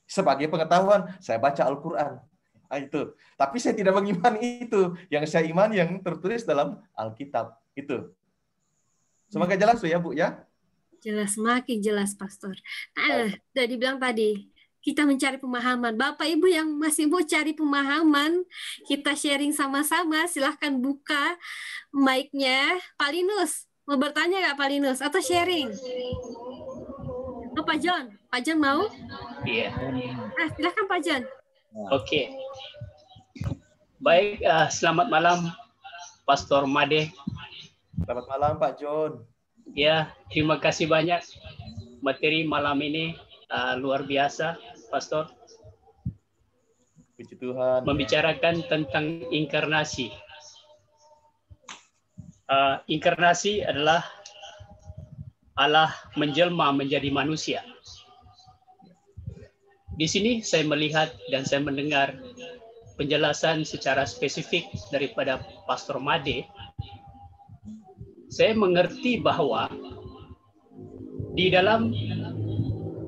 Sebagai pengetahuan, saya baca Al-Quran. Nah, itu. Tapi saya tidak mengimani itu. Yang saya imani yang tertulis dalam Alkitab. Itu. Semoga jelas ya, Bu, ya? Jelas, makin jelas, Pastor. Nah, sudah dibilang tadi, kita mencari pemahaman. Bapak Ibu yang masih mau cari pemahaman, kita sharing sama-sama. Silahkan buka mic-nya. Pak Linus, mau bertanya nggak Pak Linus? Atau sharing? Oh, Pak John. Pak John mau? Iya. Silahkan Pak John. Oke. Baik, selamat malam Pastor Made. Selamat malam Pak John. Ya, terima kasih banyak. Materi malam ini luar biasa, Pastor. Puji Tuhan. Membicarakan tentang inkarnasi. Inkarnasi adalah Allah menjelma menjadi manusia. Di sini saya melihat dan saya mendengar penjelasan secara spesifik daripada Pastor Made. Saya mengerti bahwa di dalam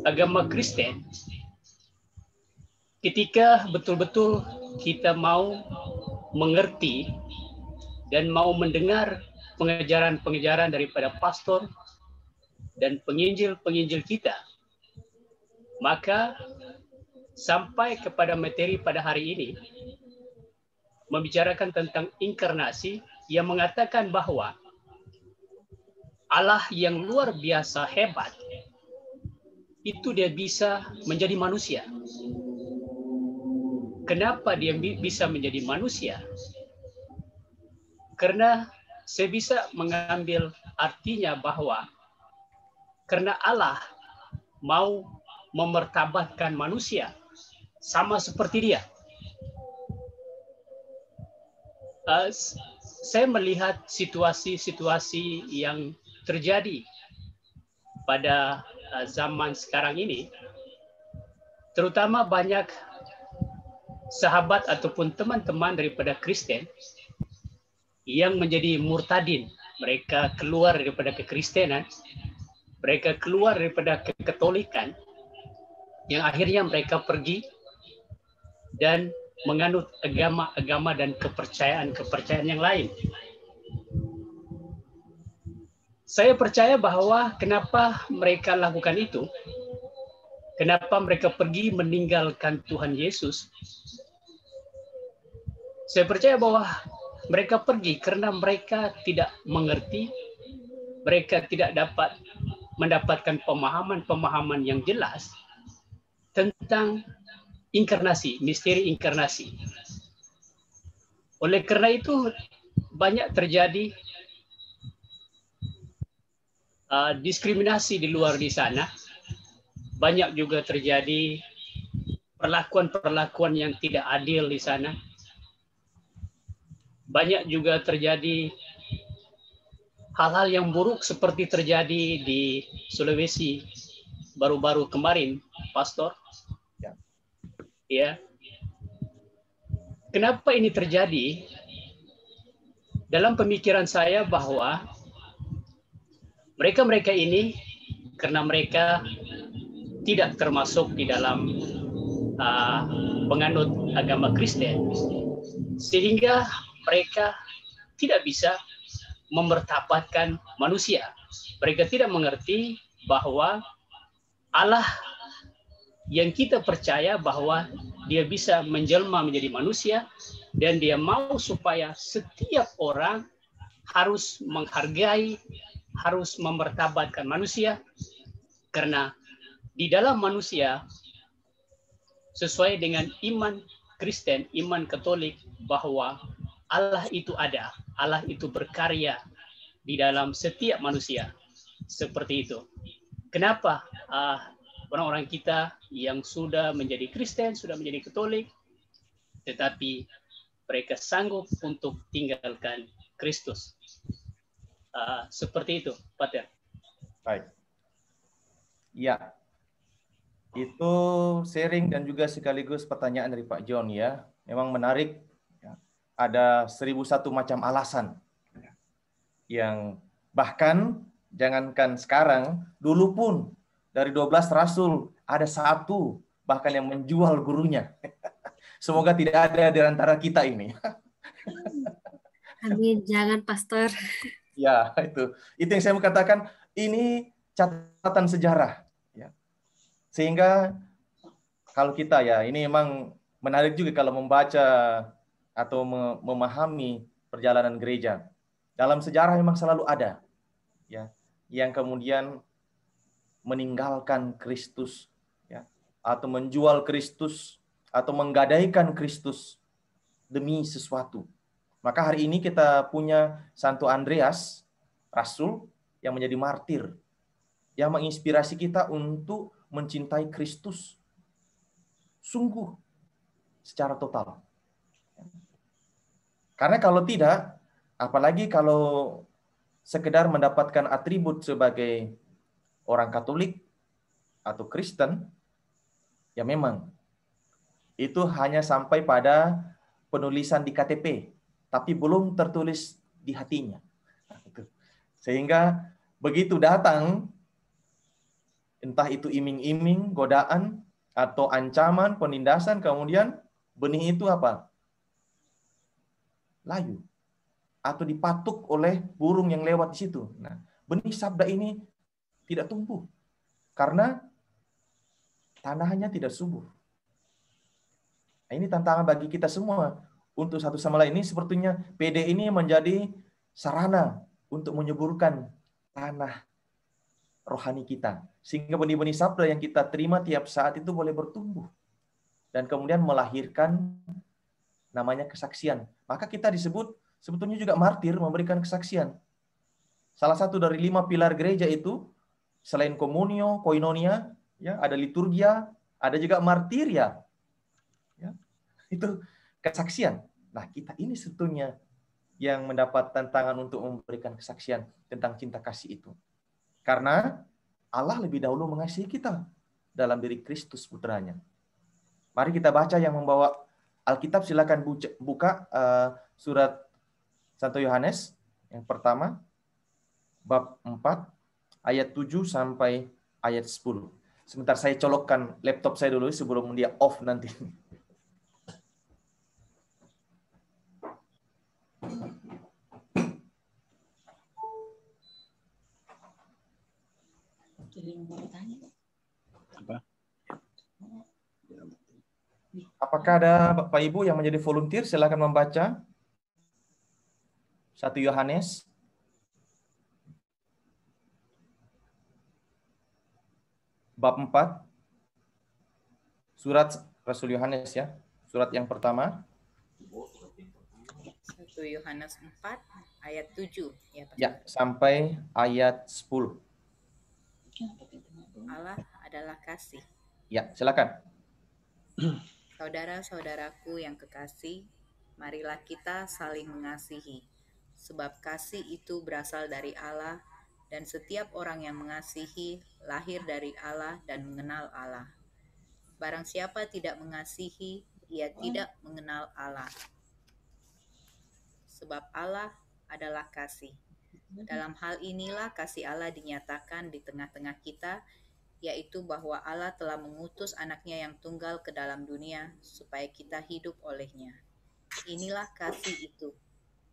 agama Kristen, ketika betul-betul kita mau mengerti dan mau mendengar pengajaran-pengajaran daripada pastor dan penginjil-penginjil kita, maka sampai kepada materi pada hari ini membicarakan tentang inkarnasi yang mengatakan bahwa Allah yang luar biasa hebat itu dia bisa menjadi manusia. Kenapa dia bisa menjadi manusia? Karena saya bisa mengambil artinya bahwa karena Allah mau memertabatkan manusia sama seperti dia. Saya melihat situasi-situasi yang terjadi pada zaman sekarang ini, terutama banyak sahabat ataupun teman-teman daripada Kristen yang menjadi murtadin. Mereka keluar daripada kekristenan, mereka keluar daripada kekatolikan, yang akhirnya mereka pergi dan menganut agama-agama dan kepercayaan-kepercayaan yang lain. Saya percaya bahwa kenapa mereka lakukan itu, kenapa mereka pergi meninggalkan Tuhan Yesus. Saya percaya bahwa mereka pergi karena mereka tidak mengerti, mereka tidak dapat mendapatkan pemahaman-pemahaman yang jelas tentang inkarnasi, misteri inkarnasi. Oleh karena itu banyak terjadi diskriminasi di luar di sana. Banyak juga terjadi perlakuan-perlakuan yang tidak adil di sana. Banyak juga terjadi hal-hal yang buruk seperti terjadi di Sulawesi baru-baru kemarin, Pastor. Ya. Kenapa ini terjadi? Dalam pemikiran saya bahwa mereka-mereka ini karena mereka tidak termasuk di dalam penganut agama Kristen, sehingga mereka tidak bisa memertabatkan manusia. Mereka tidak mengerti bahwa Allah yang kita percaya bahwa dia bisa menjelma menjadi manusia, dan dia mau supaya setiap orang harus menghargai, harus memertabatkan manusia, karena di dalam manusia sesuai dengan iman Kristen, iman Katolik, bahwa Allah itu ada, Allah itu berkarya di dalam setiap manusia. Seperti itu. Kenapa orang-orang kita yang sudah menjadi Kristen, sudah menjadi Katolik, tetapi mereka sanggup untuk tinggalkan Kristus? Seperti itu, Pater. Baik. Ya, itu sharing dan juga sekaligus pertanyaan dari Pak John ya. Memang menarik. Ya. Ada 1001 macam alasan. Yang bahkan jangankan sekarang, dulu pun dari 12 rasul ada satu bahkan yang menjual gurunya. Semoga tidak ada di antara kita ini. Amin, jangan Pastor. Ya, itu yang saya mau katakan, ini catatan sejarah. Ya. Sehingga kalau kita ya, ini memang menarik juga kalau membaca atau memahami perjalanan gereja. Dalam sejarah memang selalu ada ya yang kemudian meninggalkan Kristus ya, atau menjual Kristus atau menggadaikan Kristus demi sesuatu. Maka hari ini kita punya Santo Andreas, rasul yang menjadi martir, yang menginspirasi kita untuk mencintai Kristus sungguh secara total. Karena kalau tidak, apalagi kalau sekedar mendapatkan atribut sebagai orang Katolik atau Kristen, ya memang itu hanya sampai pada penulisan di KTP, tapi belum tertulis di hatinya. Sehingga begitu datang, entah itu iming-iming, godaan, atau ancaman, penindasan, kemudian benih itu apa? Layu. Atau dipatuk oleh burung yang lewat di situ. Nah, benih sabda ini tidak tumbuh. Karena tanahnya tidak subur. Nah, ini tantangan bagi kita semua. Untuk satu sama lain ini sepertinya PD ini menjadi sarana untuk menyuburkan tanah rohani kita. Sehingga benih-benih sabda yang kita terima tiap saat itu boleh bertumbuh. Dan kemudian melahirkan namanya kesaksian. Maka kita disebut sebetulnya juga martir, memberikan kesaksian. Salah satu dari 5 pilar gereja itu, selain komunio, koinonia, ya, ada liturgia, ada juga martiria. Ya, itu kesaksian. Nah, kita ini sebetulnya yang mendapat tantangan untuk memberikan kesaksian tentang cinta kasih itu. Karena Allah lebih dahulu mengasihi kita dalam diri Kristus putranya. Mari kita baca yang membawa Alkitab, silakan buka surat Santo Yohanes yang pertama, bab 4, ayat 7 sampai ayat 10. Sebentar saya colokkan laptop saya dulu sebelum dia off nanti. Apakah ada Bapak Ibu yang menjadi volunteer? Silakan membaca 1 Yohanes bab 4, surat Rasul Yohanes ya, surat yang pertama. 1 Yohanes 4 ayat 7 ya Pak. Ya, sampai ayat 10. Allah adalah kasih. Ya, silakan. Saudara-saudaraku yang kekasih, marilah kita saling mengasihi, sebab kasih itu berasal dari Allah, dan setiap orang yang mengasihi lahir dari Allah dan mengenal Allah. Barang siapa tidak mengasihi, ia tidak mengenal Allah, sebab Allah adalah kasih. Dalam hal inilah kasih Allah dinyatakan di tengah-tengah kita, yaitu bahwa Allah telah mengutus anaknya yang tunggal ke dalam dunia supaya kita hidup olehnya. Inilah kasih itu,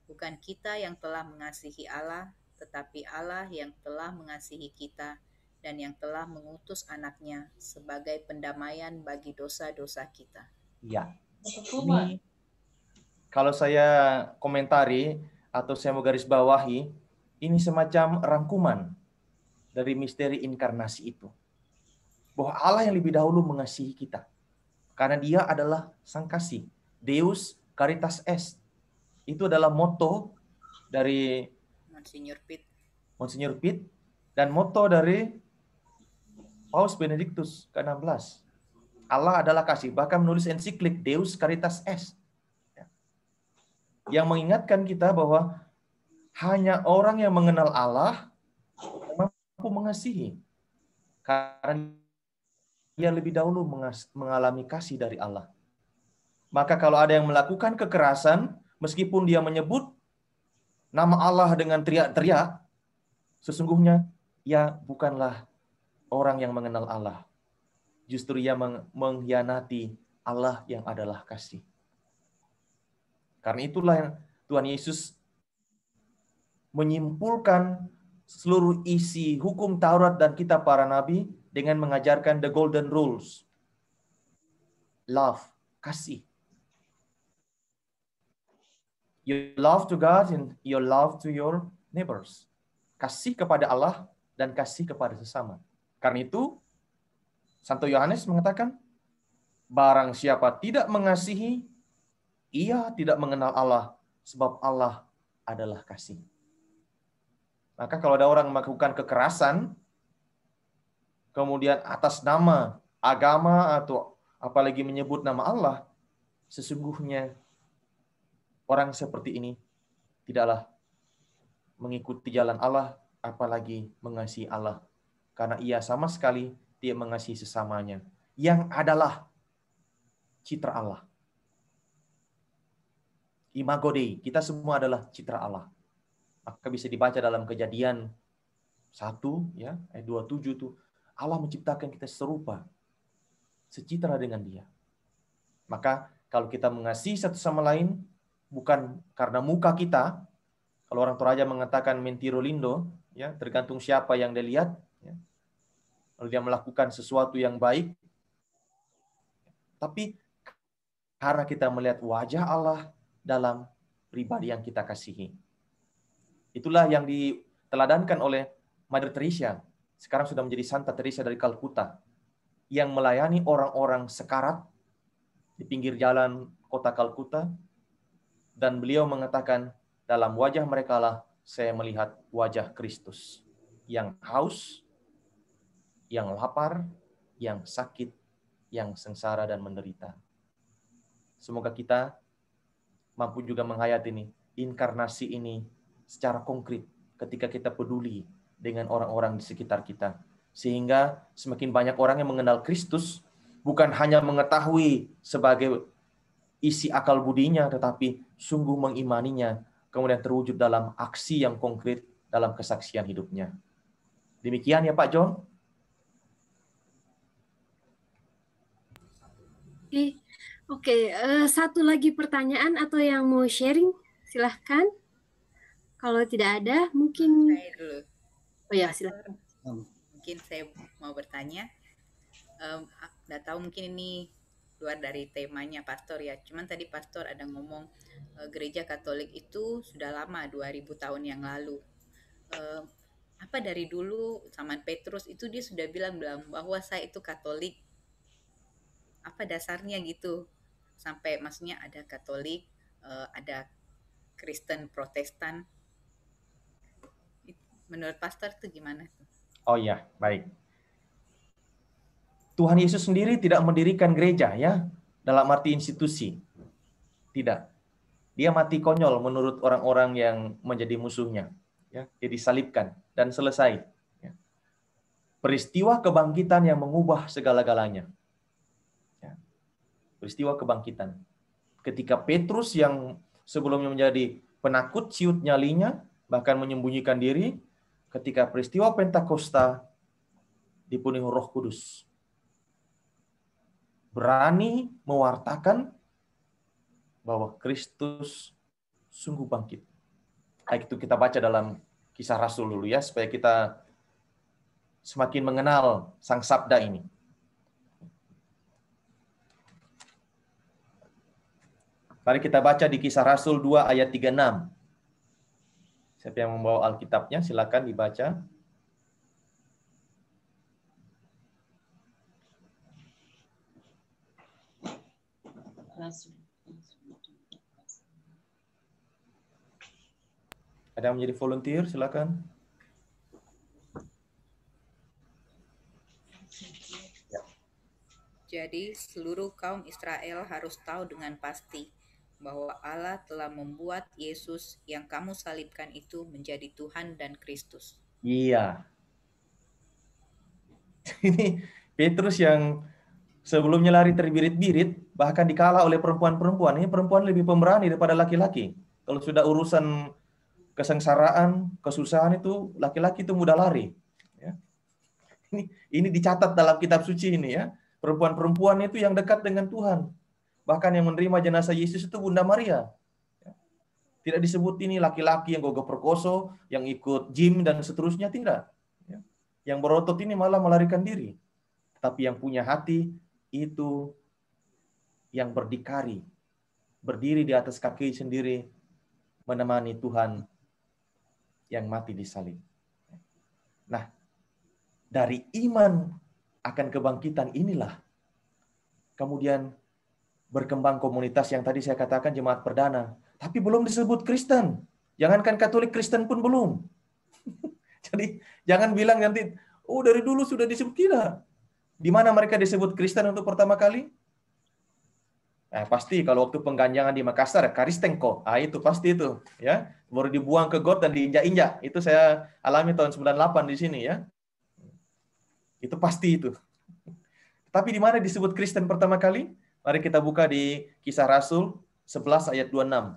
bukan kita yang telah mengasihi Allah, tetapi Allah yang telah mengasihi kita dan yang telah mengutus anaknya sebagai pendamaian bagi dosa-dosa kita. Ya. Ini kalau saya komentari atau saya mau garis bawahi, ini semacam rangkuman dari misteri inkarnasi itu. Bahwa Allah yang lebih dahulu mengasihi kita. Karena dia adalah sang kasih. Deus Caritas Est. Itu adalah moto dari Monsignor Pitt dan moto dari Paus Benedictus ke-16. Allah adalah kasih. Bahkan menulis ensiklik Deus Caritas Est. Yang mengingatkan kita bahwa hanya orang yang mengenal Allah mampu mengasihi. Karena dia lebih dahulu mengalami kasih dari Allah. Maka kalau ada yang melakukan kekerasan, meskipun dia menyebut nama Allah dengan teriak-teriak, sesungguhnya ia bukanlah orang yang mengenal Allah. Justru ia mengkhianati Allah yang adalah kasih. Karena itulah yang Tuhan Yesus menyimpulkan seluruh isi hukum Taurat dan kitab para nabi dengan mengajarkan the golden rules. Love, kasih. You love to God and you love to your neighbors. Kasih kepada Allah dan kasih kepada sesama. Karena itu, Santo Yohanes mengatakan, barang siapa tidak mengasihi, ia tidak mengenal Allah, sebab Allah adalah kasih. Maka kalau ada orang melakukan kekerasan, kemudian atas nama agama atau apalagi menyebut nama Allah, sesungguhnya orang seperti ini tidaklah mengikuti jalan Allah, apalagi mengasihi Allah. Karena ia sama sekali tidak mengasihi sesamanya, yang adalah citra Allah. Imago Dei, kita semua adalah citra Allah. Maka bisa dibaca dalam Kejadian 1 ya, ayat 27 itu Allah menciptakan kita serupa, secitra dengan Dia. Maka kalau kita mengasihi satu sama lain bukan karena muka kita, kalau orang Toraja mengatakan mentiro lindo, ya, tergantung siapa yang dia lihat, ya. Lalu dia melakukan sesuatu yang baik, tapi karena kita melihat wajah Allah dalam pribadi yang kita kasihi. Itulah yang diteladankan oleh Mother Teresa. Sekarang sudah menjadi Santa Teresa dari Kalkuta, yang melayani orang-orang sekarat di pinggir jalan kota Kalkuta, dan beliau mengatakan, dalam wajah mereka lah saya melihat wajah Kristus, yang haus, yang lapar, yang sakit, yang sengsara dan menderita. Semoga kita mampu juga menghayati ini, inkarnasi ini secara konkret ketika kita peduli dengan orang-orang di sekitar kita. Sehingga semakin banyak orang yang mengenal Kristus, bukan hanya mengetahui sebagai isi akal budinya, tetapi sungguh mengimaninya, kemudian terwujud dalam aksi yang konkret dalam kesaksian hidupnya. Demikian ya Pak John. Oke, satu lagi pertanyaan atau yang mau sharing, silahkan. Kalau tidak ada, mungkin... Saya dulu. Oh ya, silahkan. Mungkin saya mau bertanya. Nggak tahu mungkin ini luar dari temanya Pastor ya. Cuman tadi Pastor ada ngomong gereja Katolik itu sudah lama, 2000 tahun yang lalu. Apa dari dulu zaman Petrus itu dia sudah bilang bahwa saya itu Katolik. Apa dasarnya gitu? Sampai maksudnya ada Katolik, ada Kristen Protestan. Menurut Pastor itu gimana tuh? Oh ya, baik. Tuhan Yesus sendiri tidak mendirikan gereja ya, dalam arti institusi. Tidak. Dia mati konyol menurut orang-orang yang menjadi musuhnya. Ya, dia disalibkan dan selesai. Ya. Peristiwa kebangkitan yang mengubah segala-galanya. Ya. Peristiwa kebangkitan. Ketika Petrus yang sebelumnya menjadi penakut ciut nyalinya, bahkan menyembunyikan diri, ketika peristiwa Pentakosta dipenuhi Roh Kudus. Berani mewartakan bahwa Kristus sungguh bangkit. Baik, itu kita baca dalam Kisah Rasul dulu ya, supaya kita semakin mengenal Sang Sabda ini. Mari kita baca di Kisah Rasul 2 ayat 36. Siapa yang membawa Alkitabnya, silakan dibaca. Ada yang menjadi volunteer, silakan. Jadi seluruh kaum Israel harus tahu dengan pasti bahwa Allah telah membuat Yesus yang kamu salibkan itu menjadi Tuhan dan Kristus. Iya. Ini Petrus yang sebelumnya lari terbirit-birit, bahkan dikalah oleh perempuan-perempuan. Ini perempuan lebih pemberani daripada laki-laki. Kalau sudah urusan kesengsaraan, kesusahan itu, laki-laki itu mudah lari. Ya. Ini dicatat dalam kitab suci ini ya. Perempuan-perempuan itu yang dekat dengan Tuhan. Bahkan yang menerima jenazah Yesus itu Bunda Maria. Tidak disebut ini laki-laki yang gogah perkoso, yang ikut gym dan seterusnya, tidak. Yang berotot ini malah melarikan diri. Tapi yang punya hati itu yang berdikari, berdiri di atas kaki sendiri, menemani Tuhan yang mati di salib. Nah, dari iman akan kebangkitan inilah kemudian berkembang komunitas yang tadi saya katakan jemaat perdana, tapi belum disebut Kristen. Jangankan Katolik, Kristen pun belum. Jadi jangan bilang nanti, oh dari dulu sudah disebut, tidak. Di mana mereka disebut Kristen untuk pertama kali? Pasti kalau waktu pengganjangan di Makassar, Karistenko, itu pasti itu, ya. Baru dibuang ke got dan diinjak-injak. Itu saya alami tahun 98 di sini, ya. Itu pasti itu. Tapi di mana disebut Kristen pertama kali? Mari kita buka di Kisah Rasul 11 ayat 26.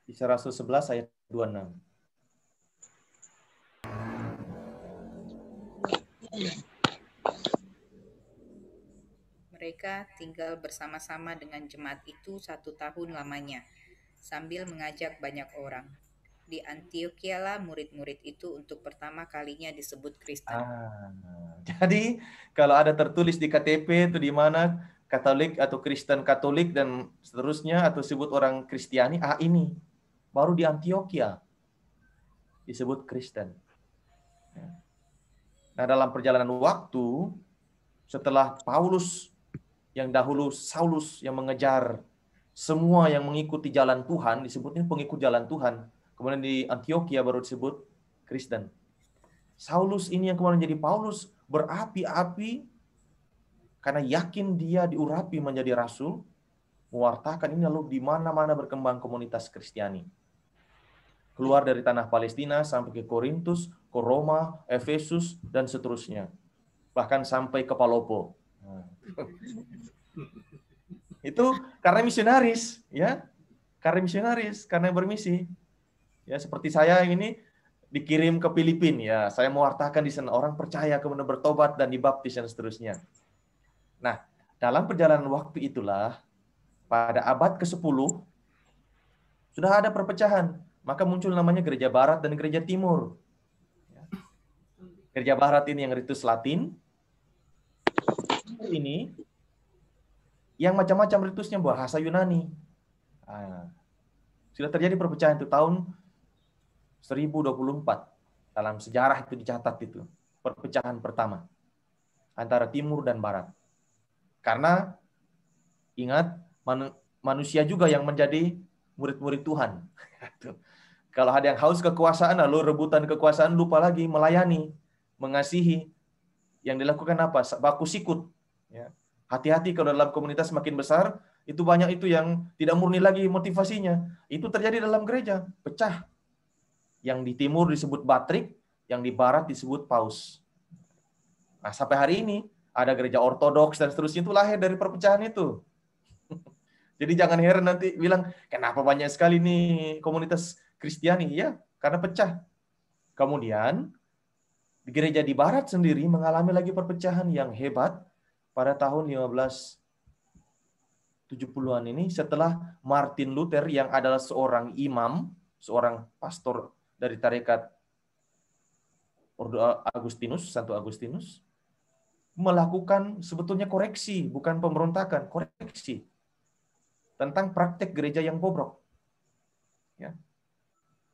Kisah Rasul 11 ayat 26. Mereka tinggal bersama-sama dengan jemaat itu 1 tahun lamanya, sambil mengajak banyak orang. Di Antiochialah murid-murid itu untuk pertama kalinya disebut Kristen. Jadi kalau ada tertulis di KTP itu di mana Katolik atau Kristen Katolik dan seterusnya, atau sebut orang Kristiani, ini baru di Antioquia disebut Kristen. Nah, dalam perjalanan waktu, setelah Paulus yang dahulu Saulus yang mengejar semua yang mengikuti jalan Tuhan, disebutnya pengikut jalan Tuhan. Kemudian di Antioquia baru disebut Kristen. Saulus ini yang kemudian menjadi Paulus berapi-api karena yakin dia diurapi menjadi rasul, mewartakan ini, lalu di mana-mana berkembang komunitas Kristiani. Keluar dari tanah Palestina sampai ke Korintus, ke Roma, Efesus, dan seterusnya. Bahkan sampai ke Palopo. Itu karena misionaris, ya. Karena misionaris, karena bermisi. Ya, seperti saya ini dikirim ke Filipina, ya. Saya mewartakan di sana, orang percaya, kemudian bertobat dan dibaptis dan seterusnya. Nah, dalam perjalanan waktu itulah pada abad ke-10 sudah ada perpecahan, maka muncul namanya Gereja Barat dan Gereja Timur. Gereja Barat ini yang ritus Latin, ini yang macam-macam ritusnya bahasa Yunani. Sudah terjadi perpecahan itu tahun 1024. Dalam sejarah itu dicatat itu perpecahan pertama antara timur dan barat. Karena ingat, manusia juga yang menjadi murid-murid Tuhan. Kalau ada yang haus kekuasaan, lalu rebutan kekuasaan, lupa lagi melayani, mengasihi. Yang dilakukan apa? Baku sikut. Ya. Hati-hati kalau dalam komunitas makin besar, itu banyak itu yang tidak murni lagi motivasinya. Itu terjadi dalam gereja, pecah. Yang di timur disebut Batrik, yang di barat disebut Paus. Nah, sampai hari ini ada gereja ortodoks dan seterusnya, itu lahir dari perpecahan itu. Jadi jangan heran nanti bilang, kenapa banyak sekali nih komunitas Kristiani? Ya, karena pecah. Kemudian, di gereja di barat sendiri mengalami lagi perpecahan yang hebat pada tahun 1570-an ini, setelah Martin Luther yang adalah seorang imam, seorang pastor dari tarekat Ordo Agustinus, Santo Agustinus, melakukan sebetulnya koreksi, bukan pemberontakan, koreksi tentang praktek gereja yang bobrok. Ya.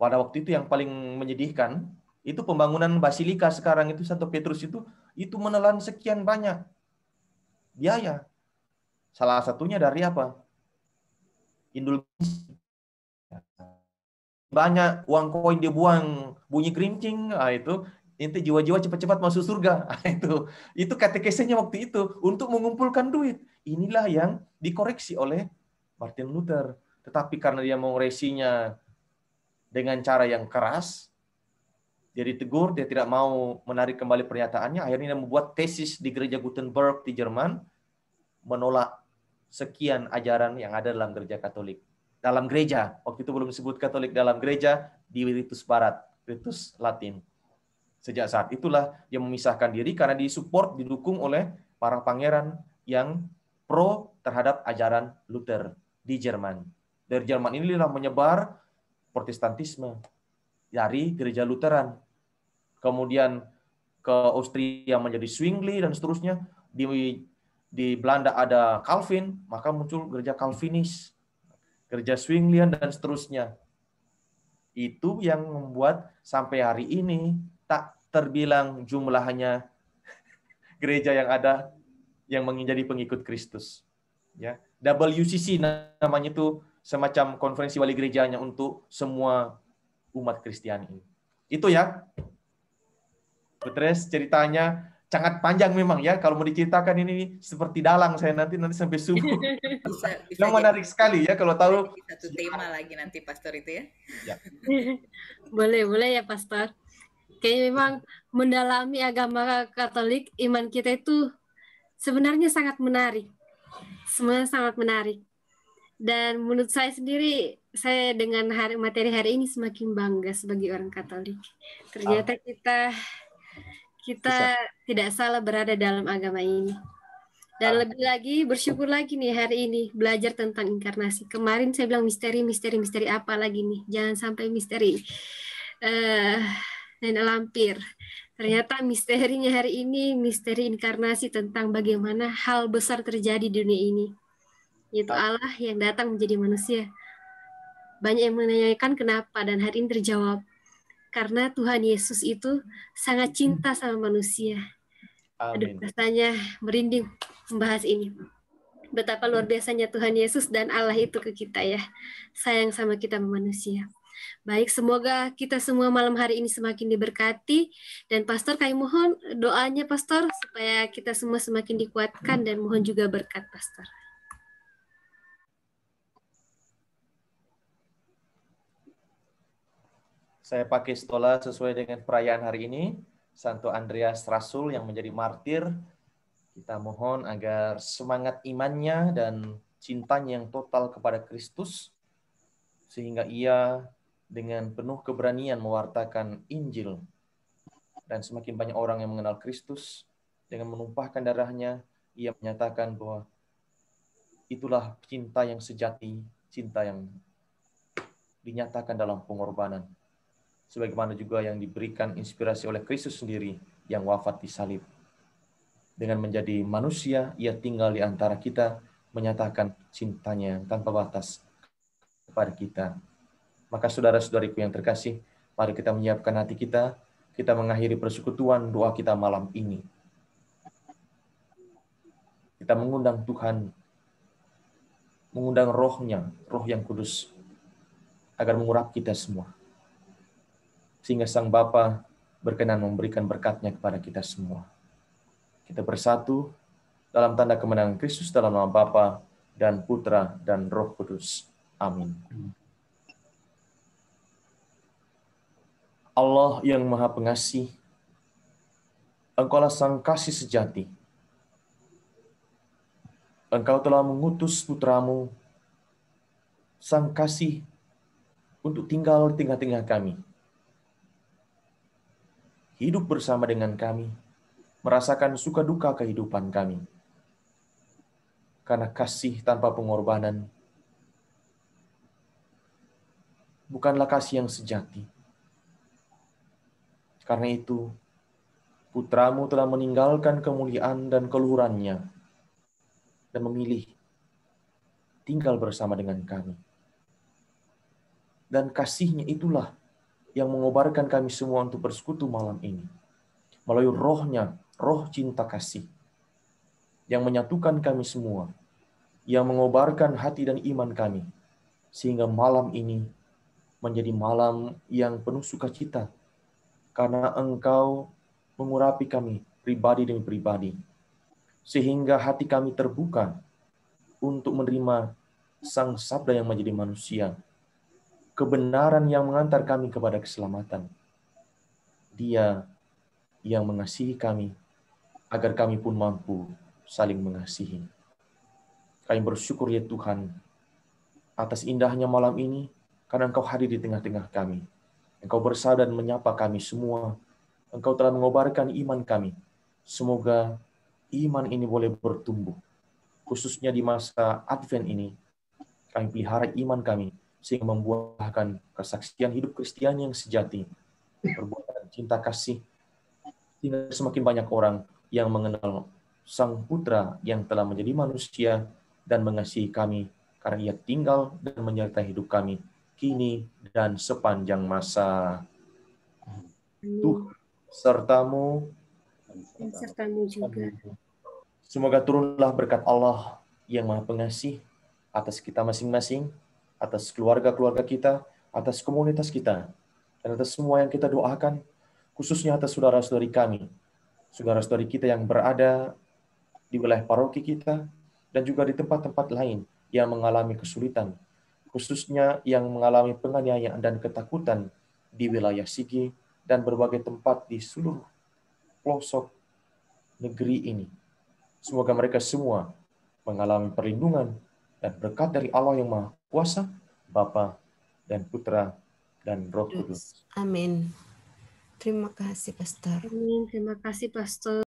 Pada waktu itu yang paling menyedihkan, itu pembangunan basilika sekarang itu Santo Petrus itu menelan sekian banyak biaya. Salah satunya dari apa? Indulgensi. Banyak uang koin dibuang, bunyi kerincing, itu inti jiwa-jiwa cepat-cepat masuk surga. Itu katekesenya waktu itu untuk mengumpulkan duit. Inilah yang dikoreksi oleh Martin Luther. Tetapi karena dia mengoreksinya dengan cara yang keras, dia ditegur, dia tidak mau menarik kembali pernyataannya, akhirnya dia membuat tesis di gereja Gutenberg di Jerman, menolak sekian ajaran yang ada dalam gereja Katolik. Dalam gereja, waktu itu belum disebut Katolik, dalam gereja di Ritus Barat, Ritus Latin. Sejak saat itulah dia memisahkan diri karena disupport, didukung oleh para pangeran yang pro terhadap ajaran Luther di Jerman. Dari Jerman inilah menyebar Protestantisme dari gereja Lutheran. Kemudian ke Austria menjadi Zwingli dan seterusnya. Di Belanda ada Calvin, maka muncul gereja Calvinis, gereja Zwinglian dan seterusnya. Itu yang membuat sampai hari ini tak terbilang jumlahnya gereja yang ada yang menjadi pengikut Kristus. Ya, WCC namanya itu semacam konferensi wali gerejanya untuk semua umat Kristiani. Itu ya. Terus ceritanya sangat panjang memang ya. Kalau mau diceritakan ini seperti dalang saya nanti sampai subuh. Bisa Yang menarik sekali ya kalau tahu. Satu tema lagi nanti Pastor itu ya. Boleh ya Pastor. Kayaknya memang mendalami agama Katolik, iman kita itu sebenarnya sangat menarik. Semuanya sangat menarik. Dan menurut saya sendiri, saya dengan materi hari ini semakin bangga sebagai orang Katolik. Ternyata kita tidak salah berada dalam agama ini. Dan lebih lagi bersyukur lagi nih hari ini belajar tentang inkarnasi. Kemarin saya bilang misteri apa lagi nih? Jangan sampai misteri nenek lampir. Ternyata misterinya hari ini misteri inkarnasi tentang bagaimana hal besar terjadi di dunia ini. Yaitu Allah yang datang menjadi manusia. Banyak yang menanyakan kenapa, dan hari ini terjawab. Karena Tuhan Yesus itu sangat cinta sama manusia. Aduh, rasanya merinding membahas ini. Betapa luar biasanya Tuhan Yesus dan Allah itu ke kita ya. Sayang sama kita manusia. Baik, semoga kita semua malam hari ini semakin diberkati. Dan Pastor, kami mohon doanya Pastor, supaya kita semua semakin dikuatkan dan mohon juga berkat Pastor. Saya pakai stola sesuai dengan perayaan hari ini. Santo Andreas Rasul yang menjadi martir. Kita mohon agar semangat imannya dan cintanya yang total kepada Kristus, sehingga ia dengan penuh keberanian mewartakan Injil. Dan semakin banyak orang yang mengenal Kristus, dengan menumpahkan darahnya, ia menyatakan bahwa itulah cinta yang sejati, cinta yang dinyatakan dalam pengorbanan. Sebagaimana juga yang diberikan inspirasi oleh Kristus sendiri yang wafat di salib. Dengan menjadi manusia, ia tinggal di antara kita, menyatakan cintanya tanpa batas kepada kita. Maka saudara-saudariku yang terkasih, mari kita menyiapkan hati kita mengakhiri persekutuan doa kita malam ini. kita mengundang Tuhan, mengundang roh-Nya, roh yang kudus, agar mengurapi kita semua. Sehingga Sang Bapa berkenan memberikan berkat-Nya kepada kita semua. Kita bersatu dalam tanda kemenangan Kristus dalam nama Bapa dan Putra dan Roh Kudus. Amin. Allah yang Maha Pengasih, Engkaulah Sang Kasih sejati. Engkau telah mengutus Putramu, Sang Kasih, untuk tinggal di tengah-tengah kami. Hidup bersama dengan kami, merasakan suka duka kehidupan kami. Karena kasih tanpa pengorbanan bukanlah kasih yang sejati. Karena itu, Putramu telah meninggalkan kemuliaan dan keluhurannya dan memilih tinggal bersama dengan kami. Dan kasih-Nya itulah yang mengobarkan kami semua untuk bersekutu malam ini. Melalui roh-Nya, roh cinta kasih, yang menyatukan kami semua, yang mengobarkan hati dan iman kami, sehingga malam ini menjadi malam yang penuh sukacita, karena Engkau mengurapi kami pribadi demi pribadi, sehingga hati kami terbuka untuk menerima Sang Sabda yang menjadi manusia, kebenaran yang mengantar kami kepada keselamatan. Dia yang mengasihi kami, agar kami pun mampu saling mengasihi. Kami bersyukur ya Tuhan, atas indahnya malam ini, karena Engkau hadir di tengah-tengah kami. Engkau bersama dan menyapa kami semua. Engkau telah mengobarkan iman kami. Semoga iman ini boleh bertumbuh. Khususnya di masa Advent ini, kami pelihara iman kami, sehingga membuahkan kesaksian hidup Kristiani yang sejati, perbuatan cinta kasih, sehingga semakin banyak orang yang mengenal Sang Putra yang telah menjadi manusia dan mengasihi kami, karena Ia tinggal dan menyertai hidup kami, kini dan sepanjang masa. Tuhan sertamu, Dan sertamu juga. semoga turunlah berkat Allah yang Maha Pengasih atas kita masing-masing, atas keluarga-keluarga kita, atas komunitas kita, dan atas semua yang kita doakan, khususnya atas saudara-saudari kami, saudara-saudari kita yang berada di wilayah paroki kita, dan juga di tempat-tempat lain yang mengalami kesulitan, khususnya yang mengalami penganiayaan dan ketakutan di wilayah Sigi dan berbagai tempat di seluruh pelosok negeri ini. Semoga mereka semua mengalami perlindungan dan berkat dari Allah yang Maha Kuasa, Bapa dan Putra dan Roh Kudus. Amin. Terima kasih, Pastor. Amin. Terima kasih, Pastor.